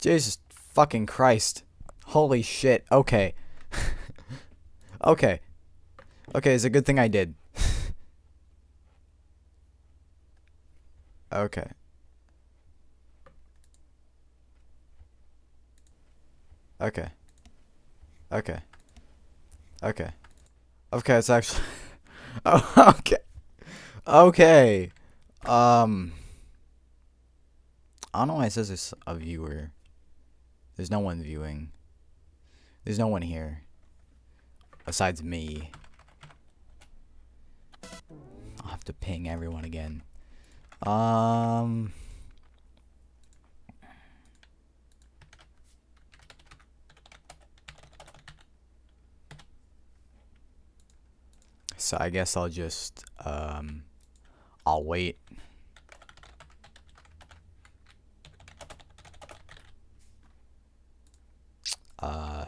Jesus fucking Christ. Holy shit. Okay. Okay. Okay, it's a good thing I did. Okay. Okay. Okay. Okay. Okay, it's actually... Oh, okay. Okay. I don't know why it says it's a viewer. There's no one viewing. There's no one here. Besides me. I'll have to ping everyone again. So I guess I'll just, I'll wait. I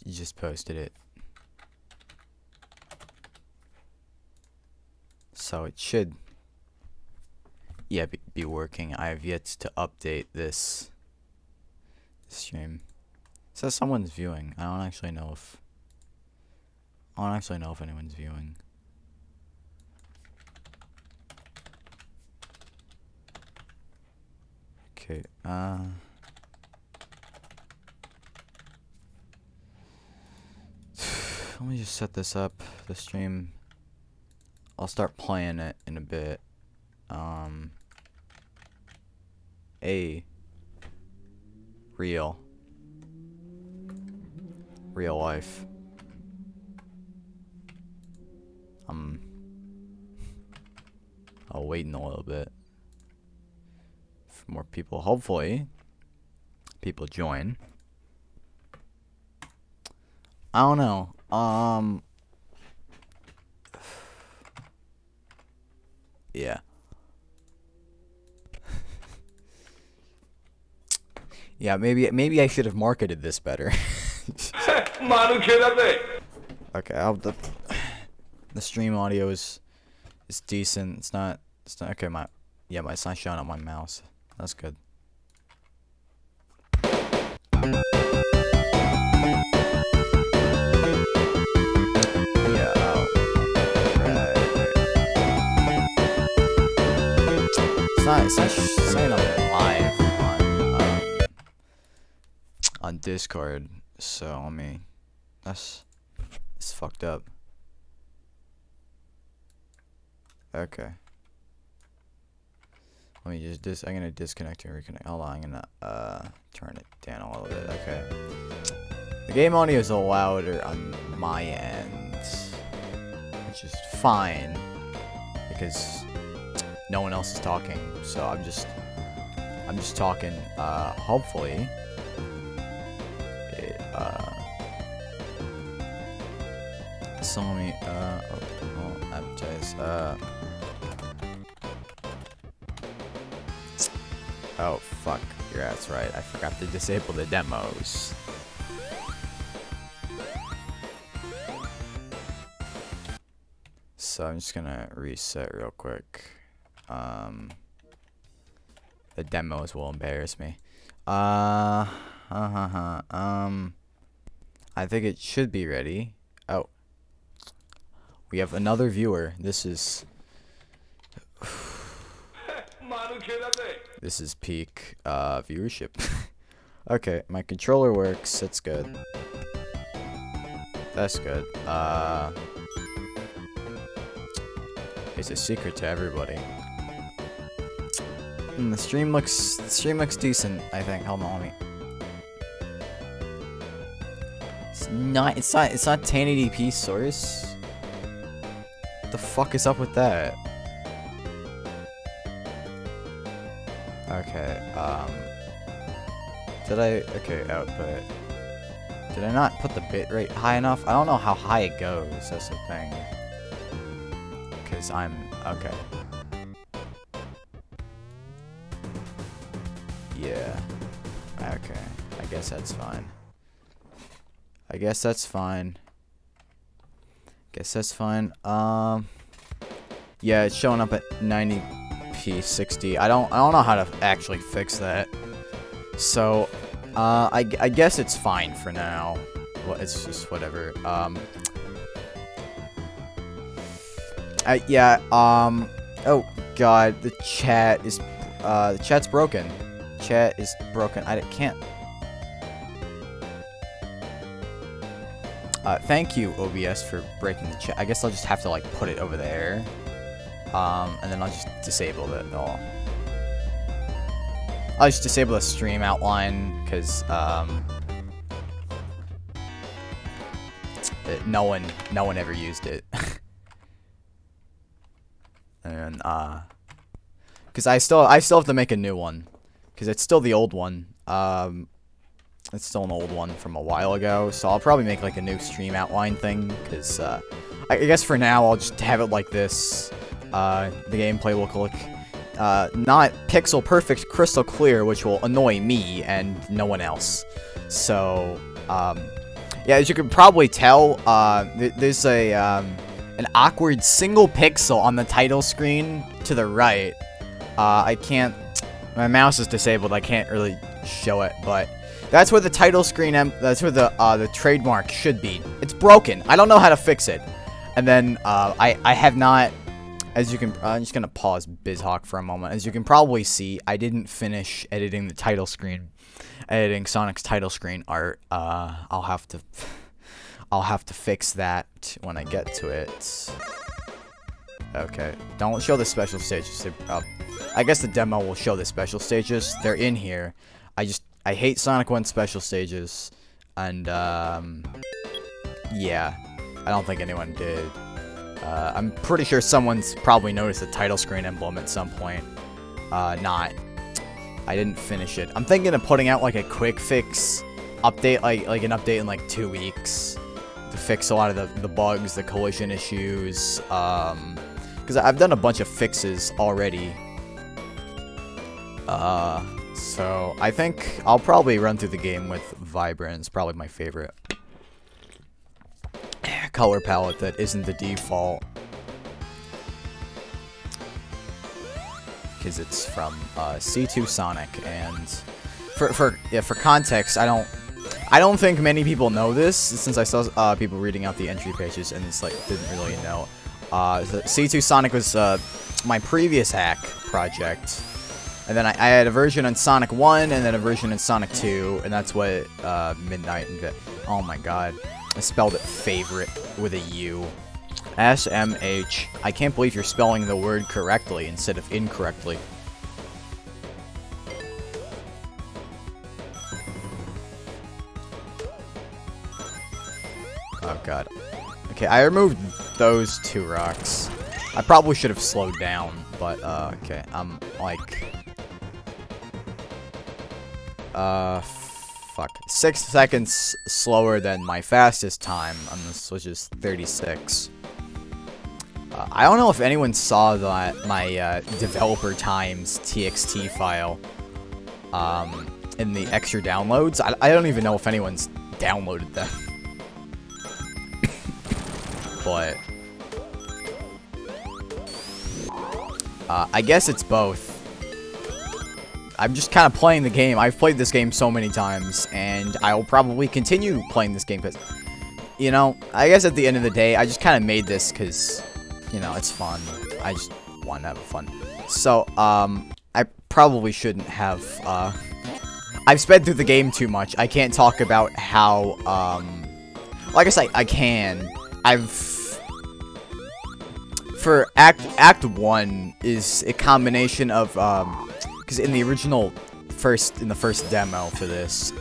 just posted it. So it should, yeah, be working. I have yet to update this stream. It says someone's viewing. I don't actually know if anyone's viewing. Okay, let me just set this up, the stream. I'll start playing it in a bit. Real life. I'll wait in a little bit for more people. Hopefully, people join. I don't know. Yeah. Yeah, maybe I should have marketed this better. Okay, the stream audio is decent. It's not okay. It's not showing up my mouse. That's good. It's not saying I'm live on Discord, so I mean, it's fucked up. Okay. Let me just I'm gonna disconnect and reconnect. Hold on, I'm gonna turn it down a little bit. Okay. The game audio is louder on my end, which is fine because no one else is talking, so I'm just talking. Hopefully, so let me advertise. Oh fuck, yeah, that's right. I forgot to disable the demos. So I'm just gonna reset real quick. The demos will embarrass me. I think it should be ready. Oh, we have another viewer. This is peak viewership. Okay, my controller works. It's good. That's good. It's a secret to everybody. And the stream looks decent, I think. Hold on, let me. It's not 1080p source. What the fuck is up with that? Okay, okay, output. Did I not put the bit rate high enough? I don't know how high it goes, that's the thing. Cause okay. Yeah. Okay. I guess that's fine. Yeah, it's showing up at 90 P60. I don't know how to actually fix that. So, I guess it's fine for now. Well, it's just whatever. Yeah, oh god, the chat's broken. Chat is broken. I can't. Thank you, OBS, for breaking the chat. I guess I'll just have to, like, put it over there. And then I'll just disable it all. I'll just disable the stream outline, because, no one ever used it. And, because I still have to make a new one. Because it's still the old one. It's still an old one from a while ago, so I'll probably make, like, a new stream outline thing, because, I guess for now, I'll just have it like this. The gameplay will look, not pixel perfect, crystal clear, which will annoy me and no one else. So, yeah, as you can probably tell, there's an awkward single pixel on the title screen to the right. I can't, my mouse is disabled, I can't really show it, but that's where the title screen, that's where the trademark should be. It's broken. I don't know how to fix it. And then, I have not, as you can, I'm just gonna pause BizHawk for a moment. As you can probably see, I didn't finish editing the title screen, editing Sonic's title screen art. I'll have to fix that when I get to it. Okay, don't show the special stages. I guess the demo will show the special stages. They're in here. I hate Sonic 1 special stages, and, yeah, I don't think anyone did. I'm pretty sure someone's probably noticed the title screen emblem at some point. I didn't finish it. I'm thinking of putting out, like, a quick fix update, like an update in, like, 2 weeks to fix a lot of the bugs, the collision issues, because I've done a bunch of fixes already. So I think I'll probably run through the game with Vibrant. It's probably my favorite color palette that isn't the default, because it's from C2 Sonic. And for context, I don't think many people know this, since I saw people reading out the entry pages and it's like didn't really know. C2 Sonic was my previous hack project. And then I had a version on Sonic 1, and then a version in Sonic 2, and that's what, Midnight and oh my god. I spelled it favorite with a U. SMH. I can't believe you're spelling the word correctly instead of incorrectly. Oh god. Okay, I removed those 2 rocks. I probably should have slowed down, but, okay, I'm, like... fuck. 6 seconds slower than my fastest time on this, which is 36. I don't know if anyone saw that my developer times TXT file in the extra downloads. I don't even know if anyone's downloaded them. But I guess it's both. I'm just kind of playing the game. I've played this game so many times, and I will probably continue playing this game because, you know, I guess at the end of the day, I just kind of made this because, you know, it's fun. I just want to have fun. So, I probably shouldn't have, I've sped through the game too much. I can't talk about how, well, I guess I can. For Act 1 is a combination of, because in the first demo for this,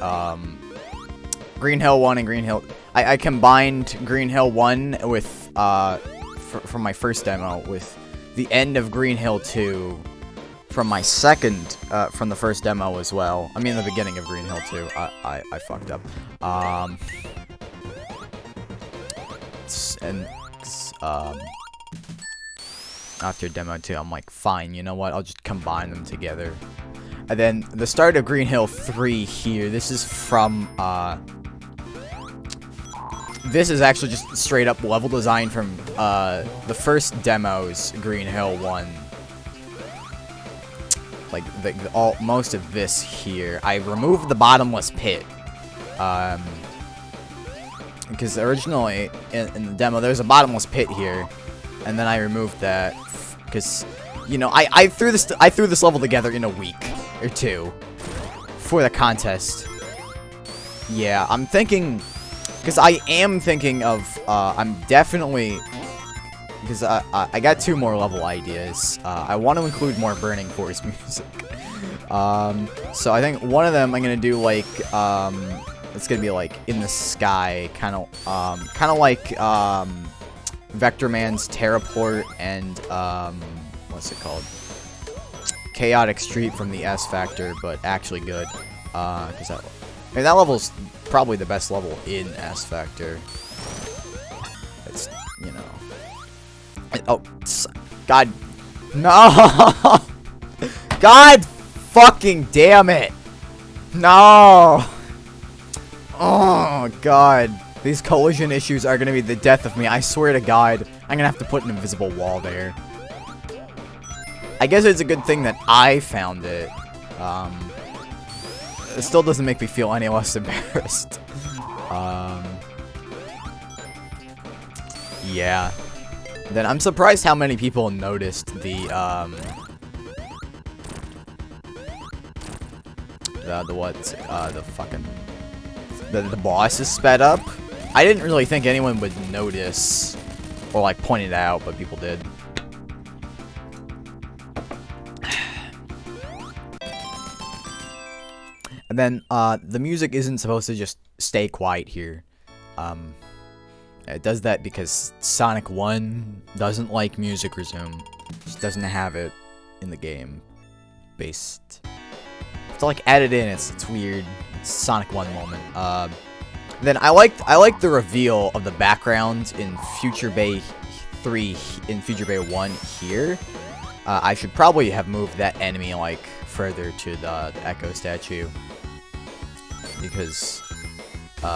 Green Hill 1 and Green Hill, I combined Green Hill 1 with, from my first demo, with the end of Green Hill 2 from my from the first demo as well. I mean, the beginning of Green Hill 2. I fucked up. After demo 2, I'm like, fine, you know what, I'll just combine them together. And then the start of Green Hill 3 here, this is from, this is actually just straight up level design from, the first demo's Green Hill 1. like most of this here. I removed the bottomless pit. Because originally in the demo there's a bottomless pit here, and then I removed that because, you know, I threw this level together in a week or two for the contest. Yeah, I'm thinking, because I am thinking of I'm definitely, because I got 2 more level ideas. I want to include more Burning Forest music. So I think one of them I'm gonna do like it's gonna be like in the sky, kind of like Vector Man's Terraport and what's it called? Chaotic Street from the S Factor, but actually good. Because that level's probably the best level in S Factor. It's, you know. Oh, God, no! God, fucking damn it! No! Oh, God. These collision issues are gonna be the death of me. I swear to God. I'm gonna have to put an invisible wall there. I guess it's a good thing that I found it. It still doesn't make me feel any less embarrassed. Yeah. Then I'm surprised how many people noticed the boss is sped up. I didn't really think anyone would notice or like point it out, but people did. And then the music isn't supposed to just stay quiet here. It does that because Sonic 1 doesn't like music resume. Just doesn't have it in the game. Based. To like add it in, it's weird. It's Sonic 1 moment. Then I like the reveal of the background in Future Bay 3 in Future Bay 1 here. I should probably have moved that enemy like further to the Echo statue, because you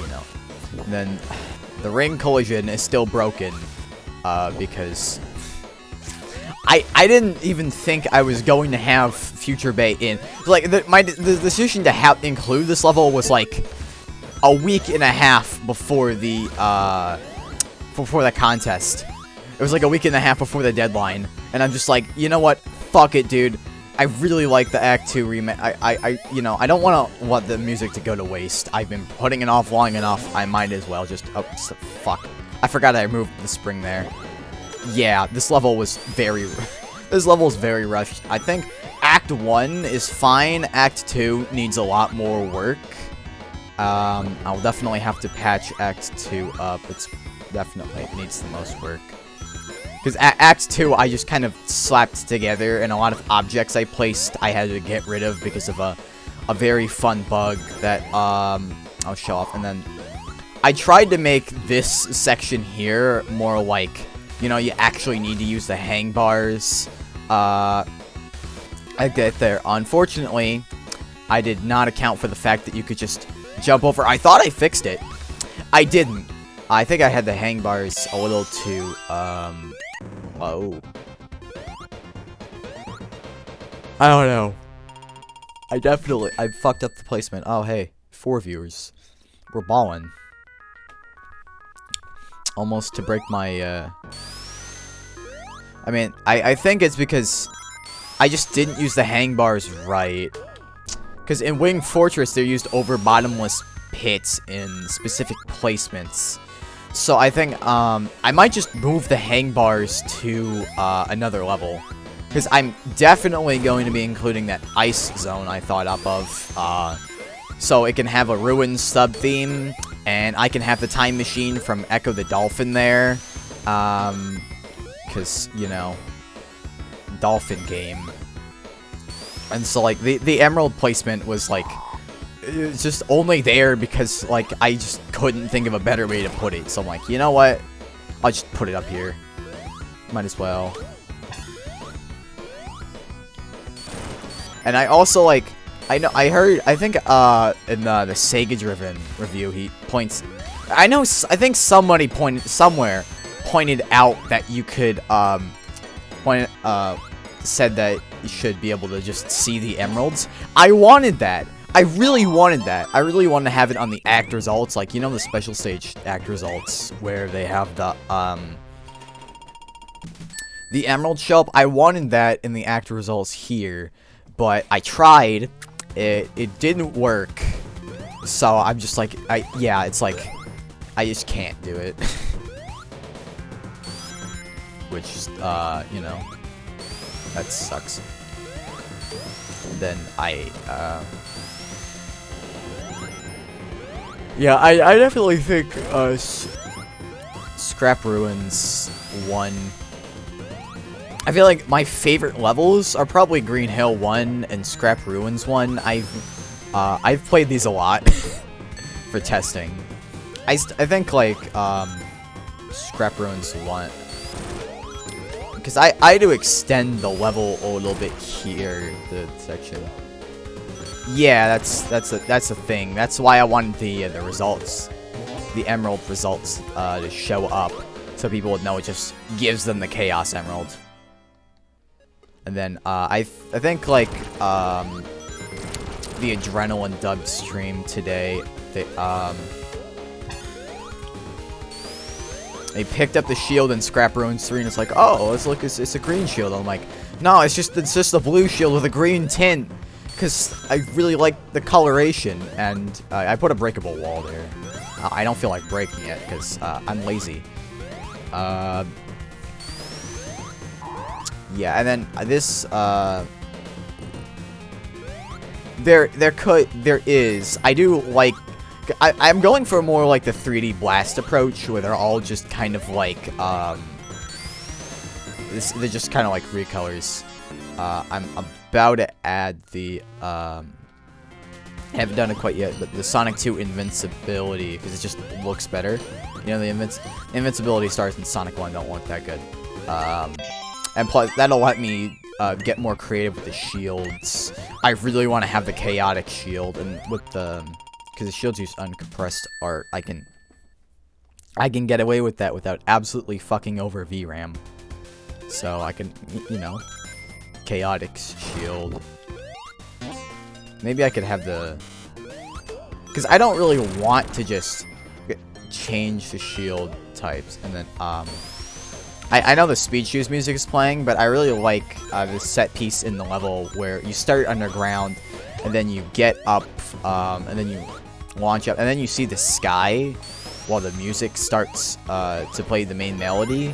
know. And then the ring collision is still broken because I didn't even think I was going to have Future Bay in. Like, the decision to include this level was like a week and a half before the contest. It was like a week and a half before the deadline, and I'm just like, you know what? Fuck it, dude. I really like the Act 2 remake. You know, I don't want the music to go to waste. I've been putting it off long enough. I might as well just, oh, fuck. I forgot I removed the spring there. Yeah, this level was very rushed. I think Act 1 is fine. Act 2 needs a lot more work. I'll definitely have to patch Act 2 up. It needs the most work. Because Act 2, I just kind of slapped together, and a lot of objects I placed I had to get rid of because of a very fun bug that I'll show off. And then I tried to make this section here more like, you know, you actually need to use the hang bars. I get there. Unfortunately, I did not account for the fact that you could just jump over. I thought I fixed it. I didn't. I think I had the hang bars a little too, oh. I don't know. I fucked up the placement. Oh, hey. 4 viewers. We're balling. Almost to break my, I mean, I think it's because I just didn't use the hang bars right. Because in Wing Fortress, they're used over bottomless pits in specific placements. So I think, I might just move the hang bars to, another level. Because I'm definitely going to be including that ice zone I thought up of, so it can have a Ruins sub-theme, and I can have the time machine from Echo the Dolphin there, because, you know, Dolphin game. And so, like, the Emerald placement was, like, it's just only there because, like, I just couldn't think of a better way to put it. So I'm like, you know what? I'll just put it up here. Might as well. And I also, like, I think, in the Sega Driven review, he points, I think somebody somewhere pointed out that you could, said that you should be able to just see the emeralds. I wanted that. I really wanted that. I really wanted to have it on the act results, like, you know, the special stage act results where they have the emerald show up. I wanted that in the act results here, but I tried. It didn't work. So I'm just like, yeah, it's like, I just can't do it. Which, you know, that sucks. And then yeah, I definitely think, Scrap Ruins 1. I feel like my favorite levels are probably Green Hill 1 and Scrap Ruins 1. I've played these a lot for testing. I think, like, Scrap Ruins 1. Because I do extend the level a little bit here, the section. Yeah, that's a thing. That's why I wanted the results, the emerald results, to show up, so people would know it just gives them the Chaos Emerald. And then I think like the Adrenaline dub stream today, they picked up the shield in Scrap Ruins 3, and it's like, oh, it's a green shield. I'm like, no, it's just a blue shield with a green tint. Because I really like the coloration, and I put a breakable wall there. I don't feel like breaking it, because I'm lazy. Yeah, and then this, there is, I do like, I'm going for more like the 3D Blast approach, where they're all just kind of like, they're just kind of like recolors. I'm about to add the, haven't done it quite yet, but the Sonic 2 invincibility, because it just looks better. You know, the invincibility stars in Sonic 1 don't look that good. And plus, that'll let me get more creative with the shields. I really want to have the chaotic shield, and with the, because the shields use uncompressed art, I can get away with that without absolutely fucking over VRAM. So I can, you know, chaotic shield. Maybe I could have the, because I don't really want to just change the shield types, and then I know the Speed Shoes music is playing, but I really like the set piece in the level where you start underground, and then you get up, and then you launch up, and then you see the sky while the music starts to play the main melody.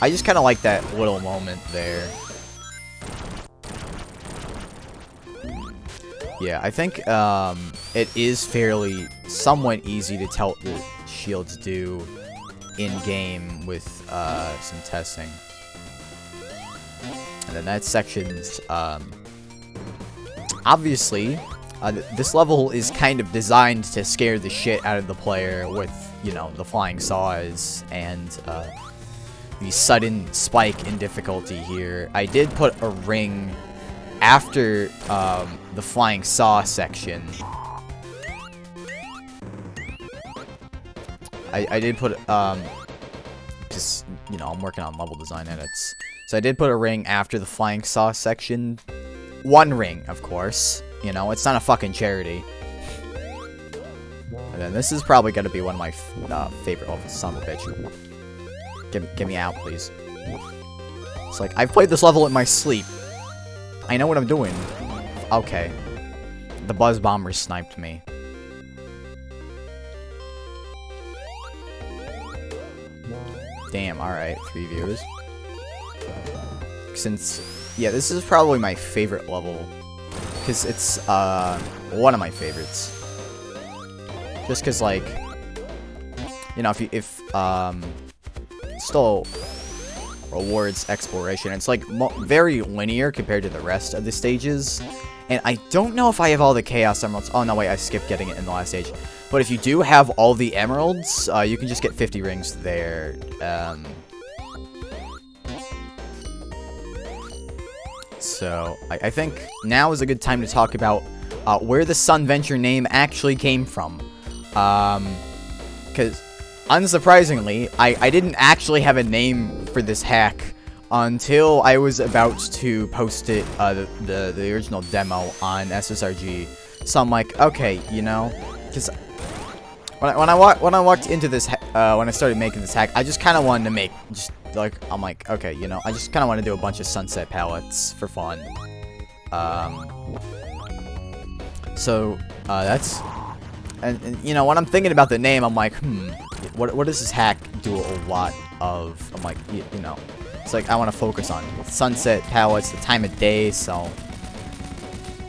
I just kind of like that little moment there. Yeah, I think it is fairly somewhat easy to tell what the shields do in-game with some testing. And then that section's, obviously, this level is kind of designed to scare the shit out of the player with, you know, the flying saws and the sudden spike in difficulty here. I did put a ring after the flying saw section. I did put, just, you know, I'm working on level design edits. So I did put a ring after the flying saw section. One ring, of course. You know, it's not a fucking charity. And then this is probably going to be one of my favorite levels, son of a bitch. Get me out, please. It's like, I've played this level in my sleep. I know what I'm doing. Okay. The Buzz Bomber sniped me. Damn, alright, 3 viewers. Since, yeah, this is probably my favorite level. Because it's, one of my favorites. Just because, like, you know, if still rewards exploration. It's, like, very linear compared to the rest of the stages. And I don't know if I have all the Chaos Emeralds. Oh, no, wait, I skipped getting it in the last stage. But if you do have all the Emeralds, you can just get 50 rings there. So, I think now is a good time to talk about where the Sunventure name actually came from. Because, unsurprisingly, I didn't actually have a name for this hack until I was about to post it, the original demo on SSRG. So I'm like, okay, you know, because when I walked into this, when I started making this hack, I just kind of wanted to make, just like, I'm like, okay, you know, I just kind of want to do a bunch of sunset palettes for fun. So that's, and you know, when I'm thinking about the name, I'm like, what does this hack do a lot of? I'm like, you know, it's like I want to focus on sunset palettes, the time of day, so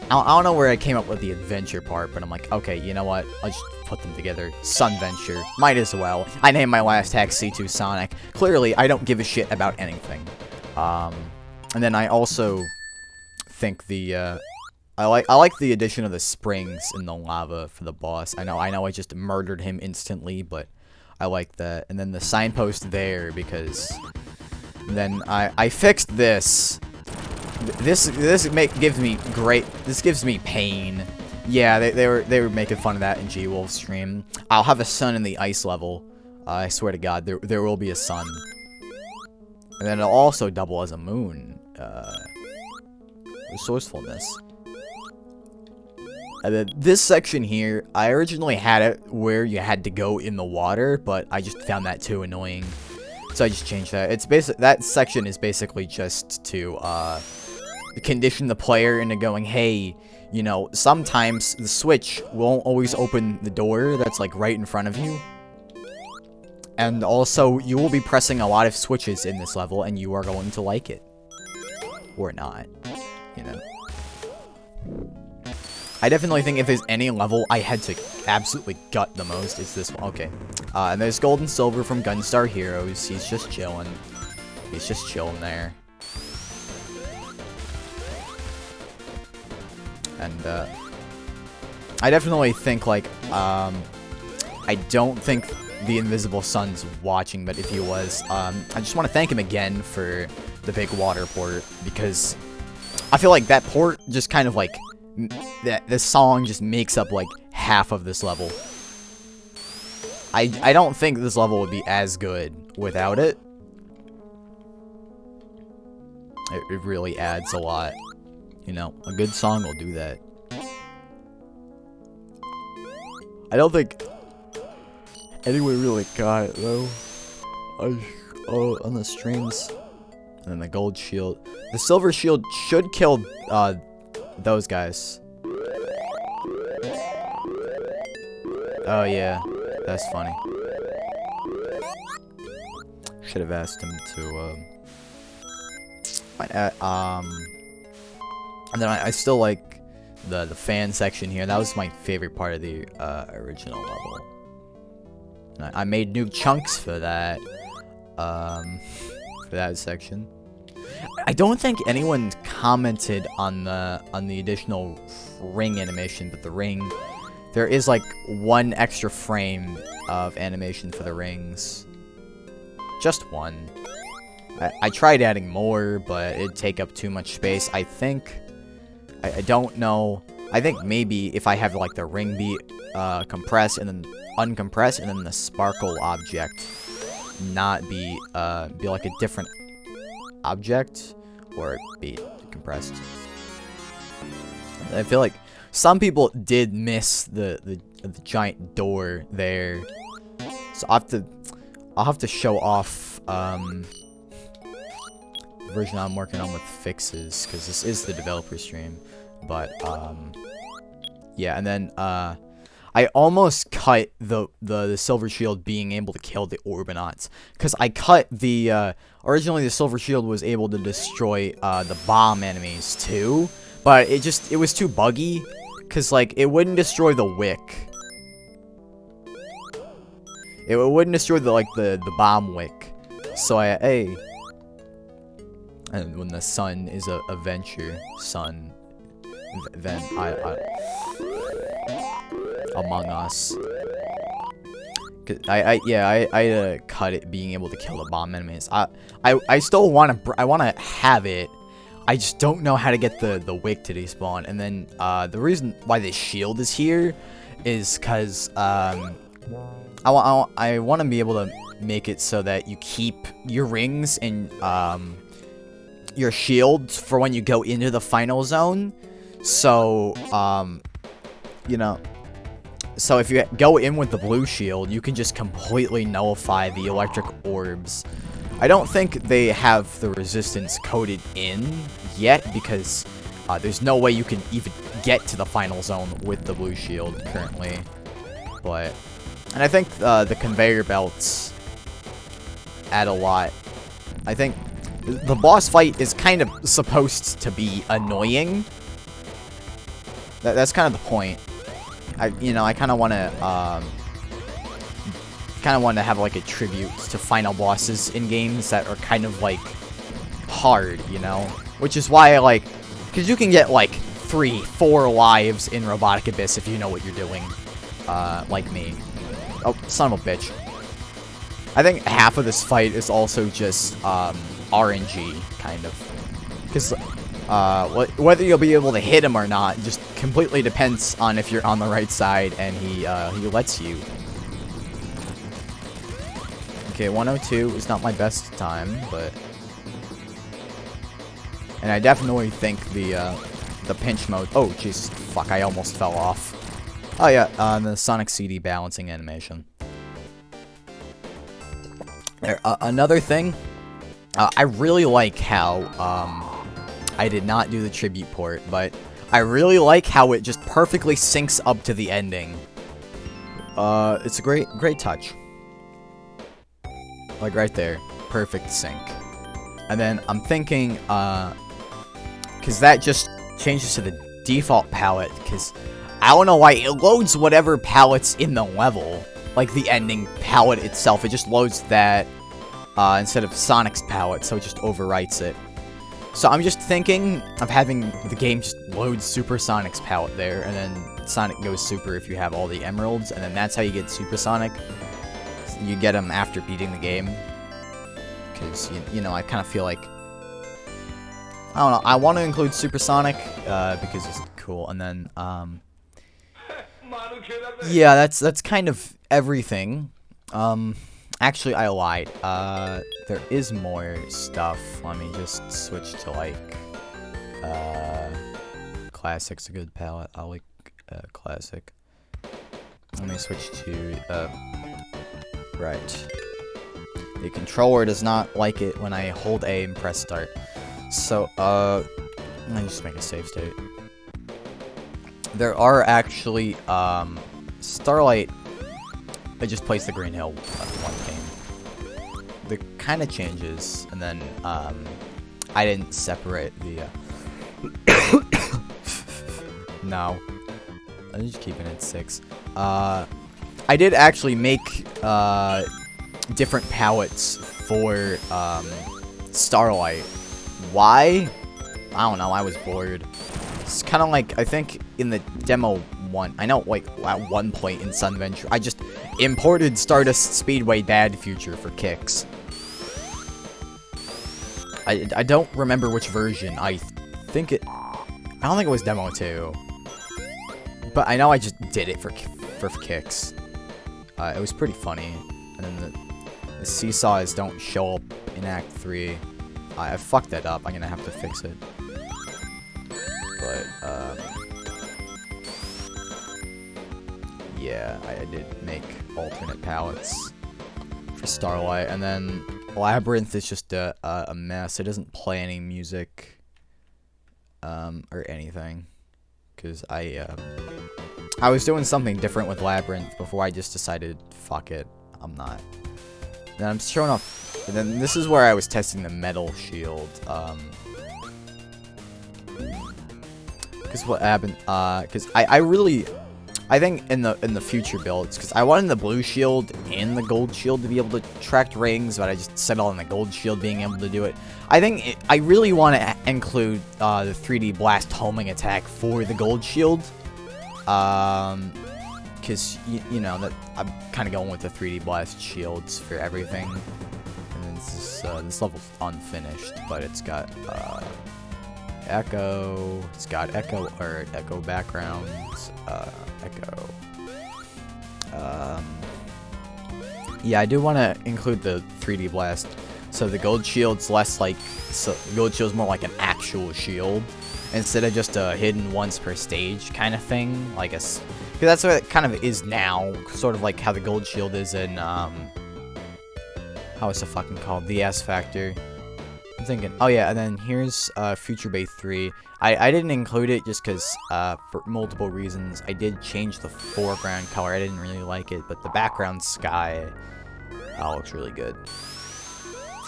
I don't know where I came up with the adventure part, but I'm like, okay, you know what? I'll just put them together. Sunventure. Might as well. I named my last hack C2 Sonic. Clearly, I don't give a shit about anything. And then I also think the, I like the addition of the springs in the lava for the boss. I know I just murdered him instantly, but I like that. And then the signpost there, because then I fixed this. This gives me pain. Yeah, they were making fun of that in G-Wolf's stream. I'll have a sun in the ice level. I swear to God, there will be a sun. And then it'll also double as a moon. Resourcefulness. And then this section here, I originally had it where you had to go in the water, but I just found that too annoying. So I just changed that. It's that section is basically just to condition the player into going, hey, you know, sometimes the switch won't always open the door that's like right in front of you. And also, you will be pressing a lot of switches in this level, and you are going to like it. Or not, you know. I definitely think if there's any level I had to absolutely gut the most, it's this one. Okay. And there's Gold and Silver from Gunstar Heroes. He's just chilling. He's just chilling there. And, I definitely think, like, I don't think the Invisible Sun's watching, but if he was, I just want to thank him again for the big water port, because I feel like that port just kind of, like, this song just makes up, like, half of this level. I don't think this level would be as good without it. It really adds a lot. You know, a good song will do that. I don't think anyone really got it, though. On the streams. And then the gold shield. The silver shield should kill, those guys. Oh, yeah. That's funny. Should have asked him to, and then I still like the fan section here. That was my favorite part of the original level. And I made new chunks for that section. I don't think anyone commented on the additional ring animation, but the ring, there is like one extra frame of animation for the rings. Just one. I tried adding more, but it'd take up too much space. I think, I don't know. I think maybe if I have like the ring be compressed and then uncompressed, and then the sparkle object not be like a different object, or be compressed. I feel like some people did miss the giant door there, so I'll have to show off the version I'm working on with fixes, because this is the developer stream. But yeah, and then I almost cut the silver shield being able to kill the Orbinauts, because I cut the originally the silver shield was able to destroy the bomb enemies too, but it was too buggy, because like it wouldn't destroy the wick. It wouldn't destroy the bomb wick. So and when the sun is a venture sun, then Among Us. I had to cut it being able to kill the bomb enemies. I still I wanna have it. I just don't know how to get the wick to despawn. And then the reason why this shield is here is because I want to be able to make it so that you keep your rings in your shield for when you go into the final zone. So, you know, so if you go in with the blue shield, you can just completely nullify the electric orbs. I don't think they have the resistance coded in yet, because there's no way you can even get to the final zone with the blue shield currently. But, and I think the conveyor belts add a lot. I think the boss fight is kind of supposed to be annoying. That's kind of the point. I kind of want to have like a tribute to final bosses in games that are kind of like hard, you know? Which is why I like, because you can get like 3-4 lives in Robotic Abyss if you know what you're doing, like me. Oh, son of a bitch. I think half of this fight is also just RNG, kind of. Because whether you'll be able to hit him or not just completely depends on if you're on the right side and he lets you. Okay, 102 is not my best time, but... And I definitely think the pinch mode... Oh, Jesus, fuck, I almost fell off. Oh yeah, the Sonic CD balancing animation. Another thing, I really like how, I did not do the tribute port, but I really like how it just perfectly syncs up to the ending. It's a great touch. Like right there, perfect sync. And then I'm thinking, cause that just changes to the default palette, cause I don't know why, it loads whatever palette's in the level. Like the ending palette itself, it just loads that, instead of Sonic's palette, so it just overwrites it. So I'm just thinking of having the game just load Super Sonic's palette there, and then Sonic goes Super if you have all the emeralds, and then that's how you get Super Sonic. You get him after beating the game. Because, you know, I kind of feel like... I don't know, I want to include Super Sonic, because it's cool, and then, yeah, that's kind of everything. Actually, I lied. There is more stuff. Let me just switch to, like, Classic's a good palette. I like, Classic. Let me switch to, right. The controller does not like it when I hold A and press start. So, let me just make a save state. There are actually, Starlight... I just placed the Green Hill one game. The kind of changes, and then I didn't separate the. No, I'm just keeping it 6. I did actually make different palettes for Starlight. Why? I don't know. I was bored. It's kind of like, I think in the demo 1, I know like at one point in Sunventure, I just imported Stardust Speedway Bad Future for kicks. I don't remember which version. I don't think it was demo 2. But I know I just did it for kicks. It was pretty funny. And then the seesaws don't show up in Act 3. I fucked that up. I'm gonna have to fix it. But, yeah, I did make alternate palettes for Starlight, and then Labyrinth is just a mess. It doesn't play any music, or anything, because I was doing something different with Labyrinth before I just decided, fuck it, I'm not. Then I'm showing off, and then this is where I was testing the metal shield, because what happened, because I think in the future builds, because I wanted the blue shield and the gold shield to be able to track rings, but I just settled on the gold shield being able to do it. I think I really want to include the 3D blast homing attack for the gold shield, because you know that I'm kind of going with the 3D blast shields for everything. And then this level's unfinished, but it's got echo. It's got echo backgrounds. Echo. Yeah, I do want to include the 3D blast So the gold shield's less like, so gold shield's more like an actual shield instead of just a hidden once per stage kind of thing. Like because that's what it kind of is now, sort of like how the gold shield is in how is it fucking called? The S Factor. I'm thinking, oh yeah, and then here's Future Bay 3. I didn't include it just because for multiple reasons. I did change the foreground color. I didn't really like it, but the background sky looks really good.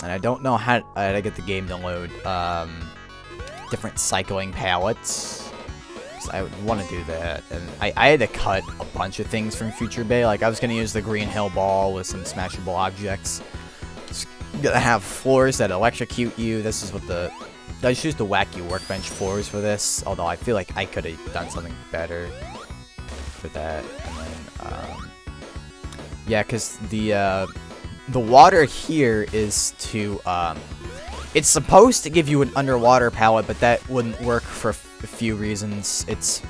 And I don't know how to get the game to load different cycling palettes. Because I would want to do that. And I had to cut a bunch of things from Future Bay. Like, I was going to use the green hill ball with some smashable objects. It's going to have floors that electrocute you. This is what I just used the wacky workbench floors for this. Although I feel like I could have done something better for that. And then, yeah, because the water here is to, it's supposed to give you an underwater palette, but that wouldn't work for a few reasons. It's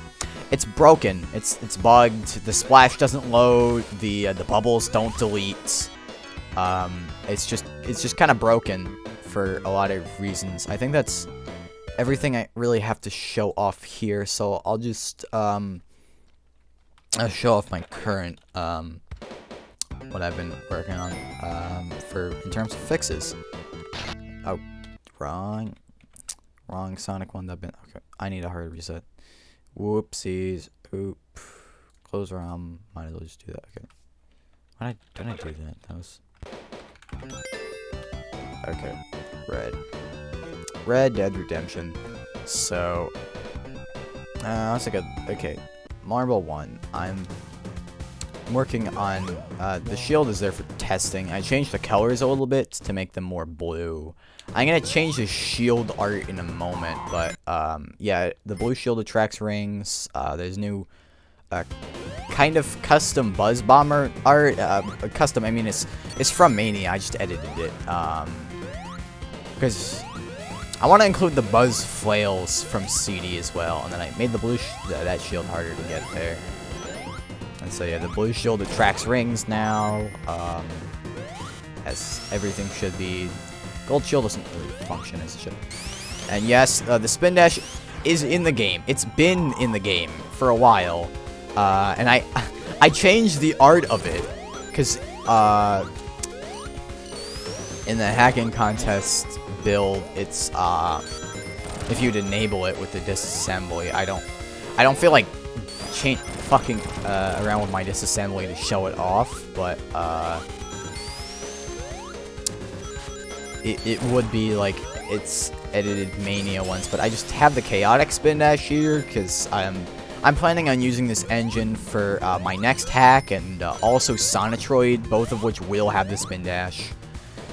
broken. It's bugged. The splash doesn't load. The bubbles don't delete. It's just kind of broken for a lot of reasons. I think that's everything I really have to show off here. So I'll just I'll show off my current what I've been working on in terms of fixes. Oh, wrong Sonic one. Okay, I need a hard reset. Whoopsies. Oop. Close ROM. Might as well just do that. Okay. Why didn't I do that? That was okay. Red Dead Redemption. So that's like okay. Marble 1. I'm working on the shield is there for testing. I changed the colors a little bit to make them more blue. I'm gonna change the shield art in a moment, but yeah, the blue shield attracts rings. There's new kind of custom Buzz Bomber art. Custom, I mean it's from Mania. I just edited it because I want to include the Buzz Flails from CD as well, and then I made the blue that shield harder to get there. And so yeah, the blue shield attracts rings now, as everything should be. Gold shield doesn't really function as it should. And yes, the spin dash is in the game. It's been in the game for a while, and I changed the art of it because in the hacking contest build, it's if you'd enable it with the disassembly, I don't feel like fucking around with my disassembly to show it off, but it would be like it's edited Mania once, but I just have the chaotic spin dash here because I'm planning on using this engine for my next hack and also Sonitroid, both of which will have the spin dash.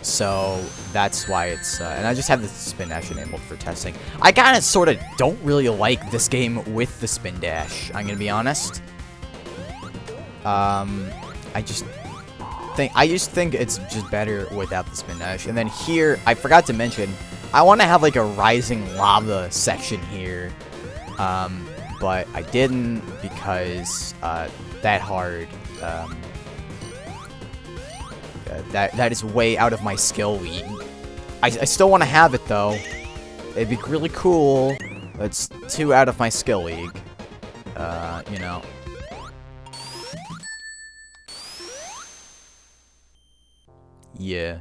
So that's why it's and I just have the spin dash enabled for testing. I kind of sort of don't really like this game with the spin dash, I'm gonna be honest. I just think it's just better without the spin dash. And then here, I forgot to mention, I want to have like a rising lava section here, but I didn't because that hard. That is way out of my skill league. I still want to have it though. It'd be really cool. But it's too out of my skill league. You know. Yeah.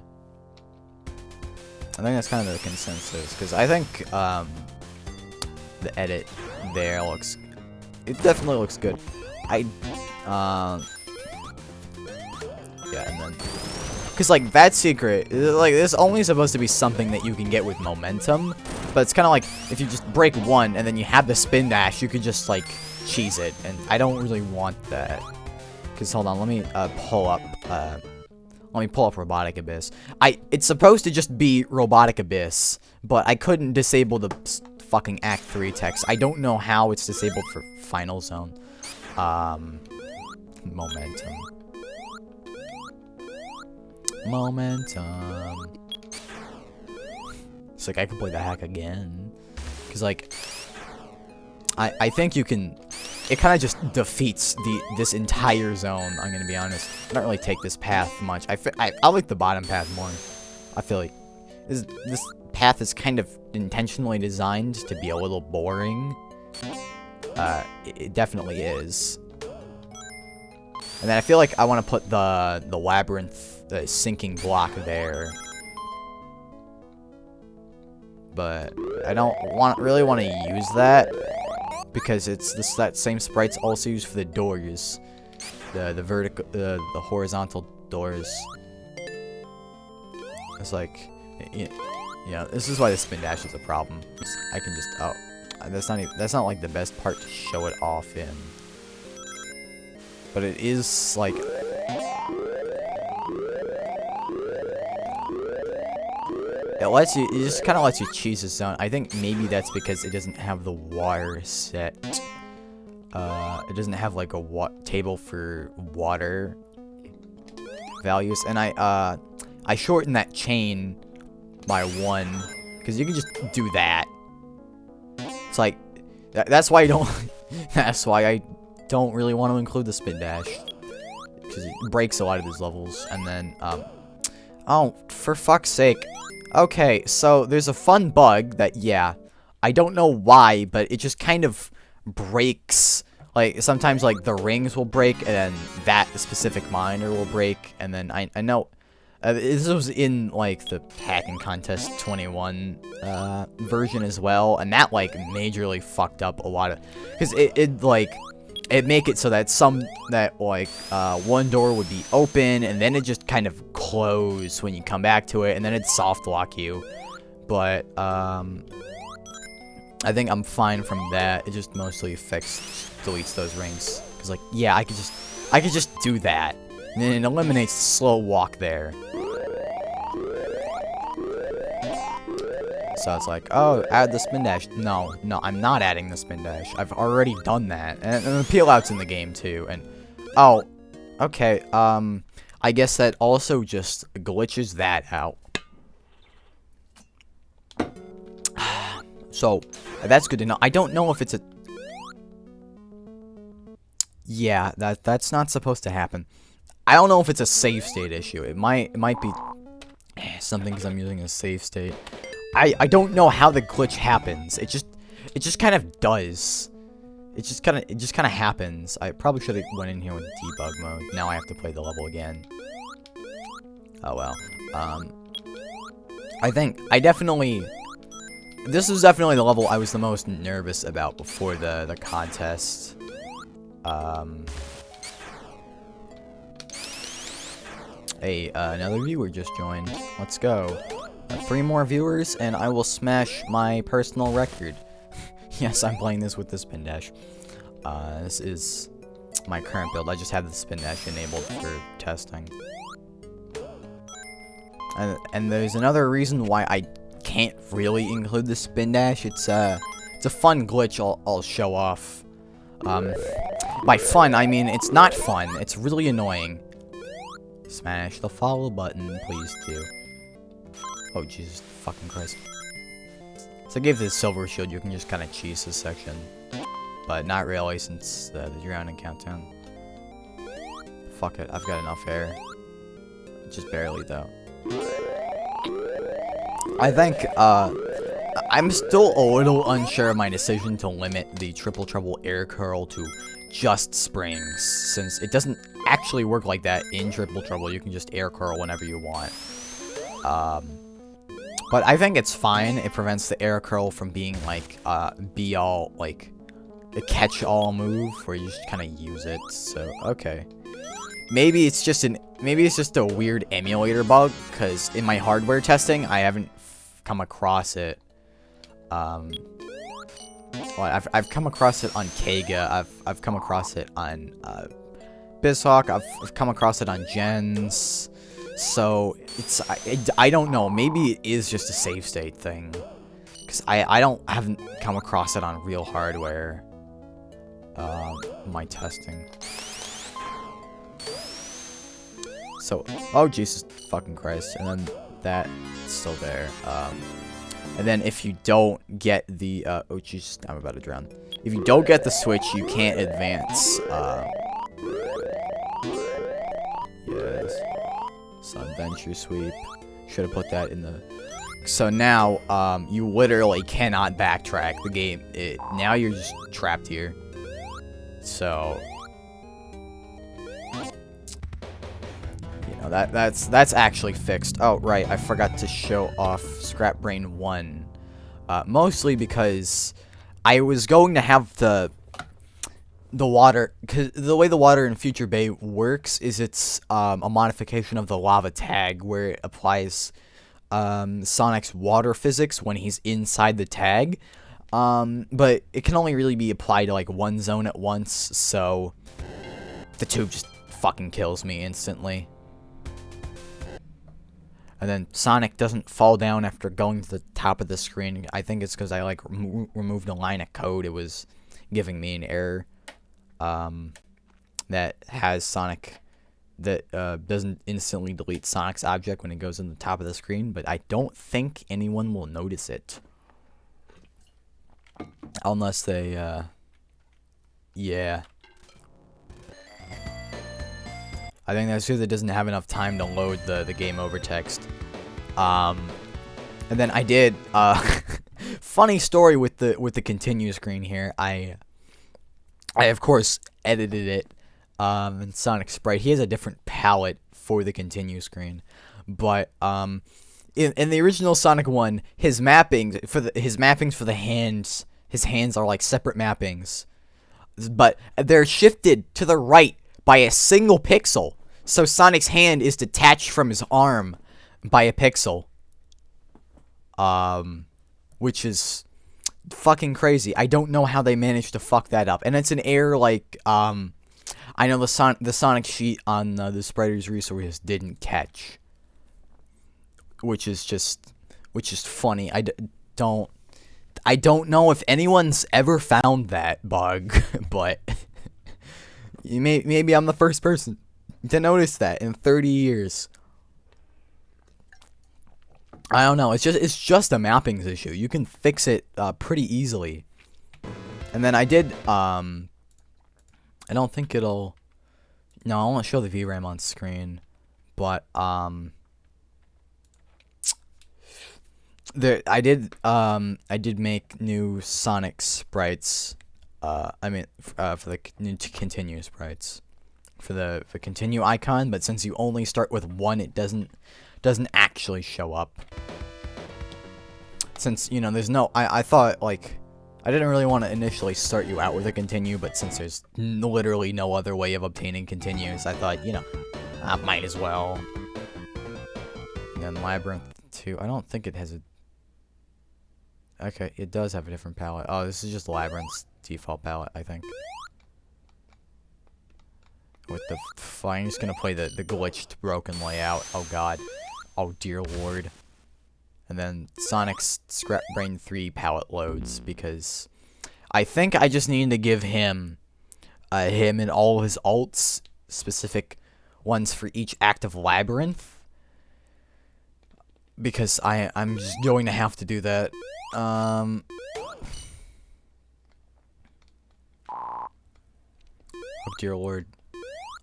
I think that's kind of the consensus, because I think the edit there it definitely looks good. Yeah, and then because like Bad Secret, like this only supposed to be something that you can get with momentum, but it's kind of like if you just break one and then you have the spin dash, you could just like cheese it, and I don't really want that. Because hold on, let me pull up Robotic Abyss. It's supposed to just be Robotic Abyss, but I couldn't disable the fucking Act 3 text. I don't know how it's disabled for Final Zone. Momentum. It's like I could play the hack again. Because like, I think you can... It kind of just defeats this entire zone, I'm gonna be honest. I don't really take this path much. I like the bottom path more. I feel like this path is kind of intentionally designed to be a little boring. It definitely is. And then I feel like I want to put the labyrinth, the sinking block there. But I don't really want to use that because it's that same sprite's also used for the doors, the vertical, the horizontal doors. It's like, you know, this is why the spin dash is a problem. I can just that's not like the best part to show it off in. But it is like it just kind of lets you choose a zone. I think maybe that's because it doesn't have the water set. It doesn't have like a table for water values, and I shortened that chain by 1 because you can just do that. It's like that's why I don't. That's why I don't really want to include the spin dash because it breaks a lot of these levels. And then oh, for fuck's sake. Okay, so there's a fun bug that, yeah, I don't know why, but it just kind of breaks. Like, sometimes, like, the rings will break, and then that specific monitor will break, and then I know, this was in, like, the Hacking Contest 21 version as well, and that, like, majorly fucked up a lot of, because it make it so that one door would be open, and then it just kind of close when you come back to it, and then it'd soft lock you. But I think I'm fine from that. It just mostly deletes those rings. Cause like, yeah, I could just do that, and then it eliminates the slow walk there. So it's like, oh, add the spin dash. No, I'm not adding the spin dash. I've already done that. And the peel out's in the game too. And oh, okay. I guess that also just glitches that out. So that's good to know. I don't know if it's a. Yeah, that's not supposed to happen. I don't know if it's a save state issue. It might be something because I'm using a save state. I don't know how the glitch happens. It just kind of does. It just kind of happens. I probably should have went in here with debug mode. Now I have to play the level again. Oh well. This was definitely the level I was the most nervous about before the contest. Hey, another viewer just joined. Let's go. 3 more viewers, and I will smash my personal record. Yes, I'm playing this with the spin dash. This is my current build. I just have the spin dash enabled for testing. And there's another reason why I can't really include the spin dash. It's a fun glitch I'll show off. By fun, I mean it's not fun. It's really annoying. Smash the follow button, please do. Oh, Jesus fucking Christ. So I gave this silver shield, you can just kind of cheese this section. But not really, since the drowning countdown. Fuck it, I've got enough air. Just barely, though. I think, I'm still a little unsure of my decision to limit the Triple Trouble air curl to just springs, since it doesn't actually work like that in Triple Trouble. You can just air curl whenever you want. But I think it's fine. It prevents the air curl from being like be-all, like a catch-all move where you just kind of use it. So okay, maybe it's just a weird emulator bug, because in my hardware testing I haven't come across it. Well, I've come across it on Kega. I've come across it on BizHawk. I've come across it on Gens. So I don't know. Maybe it is just a save state thing, because I haven't come across it on real hardware. My testing. So oh Jesus fucking Christ, and then that's still there. And then if you don't get the oh Jesus, I'm about to drown. If you don't get the switch, you can't advance. Yes. Sunventure sweep. Should have put that in the So now, you literally cannot backtrack the game. Now you're just trapped here. So, you know, that's actually fixed. Oh, right, I forgot to show off Scrap Brain 1. Mostly because I was going to have the water, because the way the water in Future Bay works is it's a modification of the lava tag where it applies Sonic's water physics when he's inside the tag, but it can only really be applied to like one zone at once, so the tube just fucking kills me instantly. And then Sonic doesn't fall down after going to the top of the screen. I think it's because I like removed a line of code. It was giving me an error that has Sonic that doesn't instantly delete Sonic's object when it goes in the top of the screen, but I don't think anyone will notice it. Unless they, yeah. I think that's because it doesn't have enough time to load the game over text. And then I did, funny story with the continue screen here. I of course edited it. And Sonic Sprite, he has a different palette for the continue screen, but in the original Sonic 1, his mappings for the hands, his hands are like separate mappings, but they're shifted to the right by a single pixel. So Sonic's hand is detached from his arm by a pixel, which is fucking crazy. I don't know how they managed to fuck that up, and it's an error like I know the Sonic sheet on the Spriter's resources didn't catch, which is funny. I don't know if anyone's ever found that bug, but maybe I'm the first person to notice that in 30 years. I don't know. It's just a mappings issue. You can fix it pretty easily. And then I did I don't think it'll... No, I won't show the VRAM on screen, but I did make new Sonic sprites. For the new continue sprites for the continue icon, but since you only start with one, it doesn't actually show up. Since, you know, there's no... I thought, like... I didn't really want to initially start you out with a continue, but since there's literally no other way of obtaining continues, I thought, you know, I might as well. And then Labyrinth 2, I don't think it has a... Okay, it does have a different palette. Oh, this is just Labyrinth's default palette, I think. What the I'm just gonna play the glitched, broken layout. Oh god. Oh dear lord. And then Sonic's Scrap Brain 3 palette loads, because I think I just need to give him and all of his alts specific ones for each act of Labyrinth, because I'm just going to have to do that. Oh dear lord.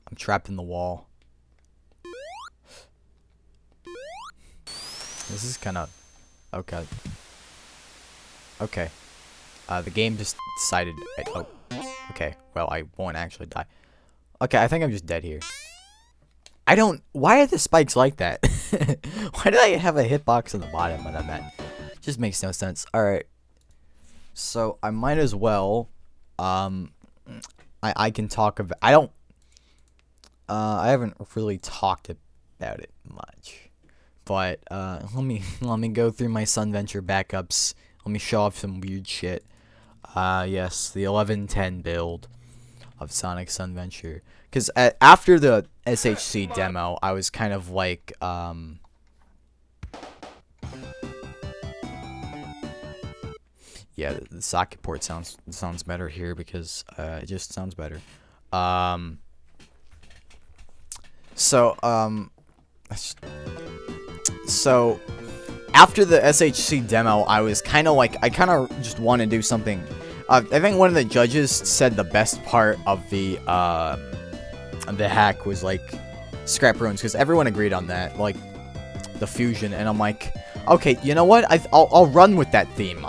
I'm trapped in the wall. This is kind of... Okay. Okay. The game just decided... Oh. Okay. Well, I won't actually die. Okay, I think I'm just dead here. I don't... Why are the spikes like that? Why did I have a hitbox on the bottom when I'm at? Just makes no sense. Alright. So, I might as well... I can talk about... I haven't really talked about it much. But let me go through my Sunventure backups. Let me show off some weird shit. Yes, the 1110 build of Sonic Sunventure. Because after the SHC demo, I was kind of like, yeah, the socket port sounds better here because it just sounds better. So, after the SHC demo, I was kind of like, I kind of just want to do something. I think one of the judges said the best part of the hack was, like, scrap ruins, because everyone agreed on that, like, the fusion, and I'm like, Okay, you know what? I'll run with that theme.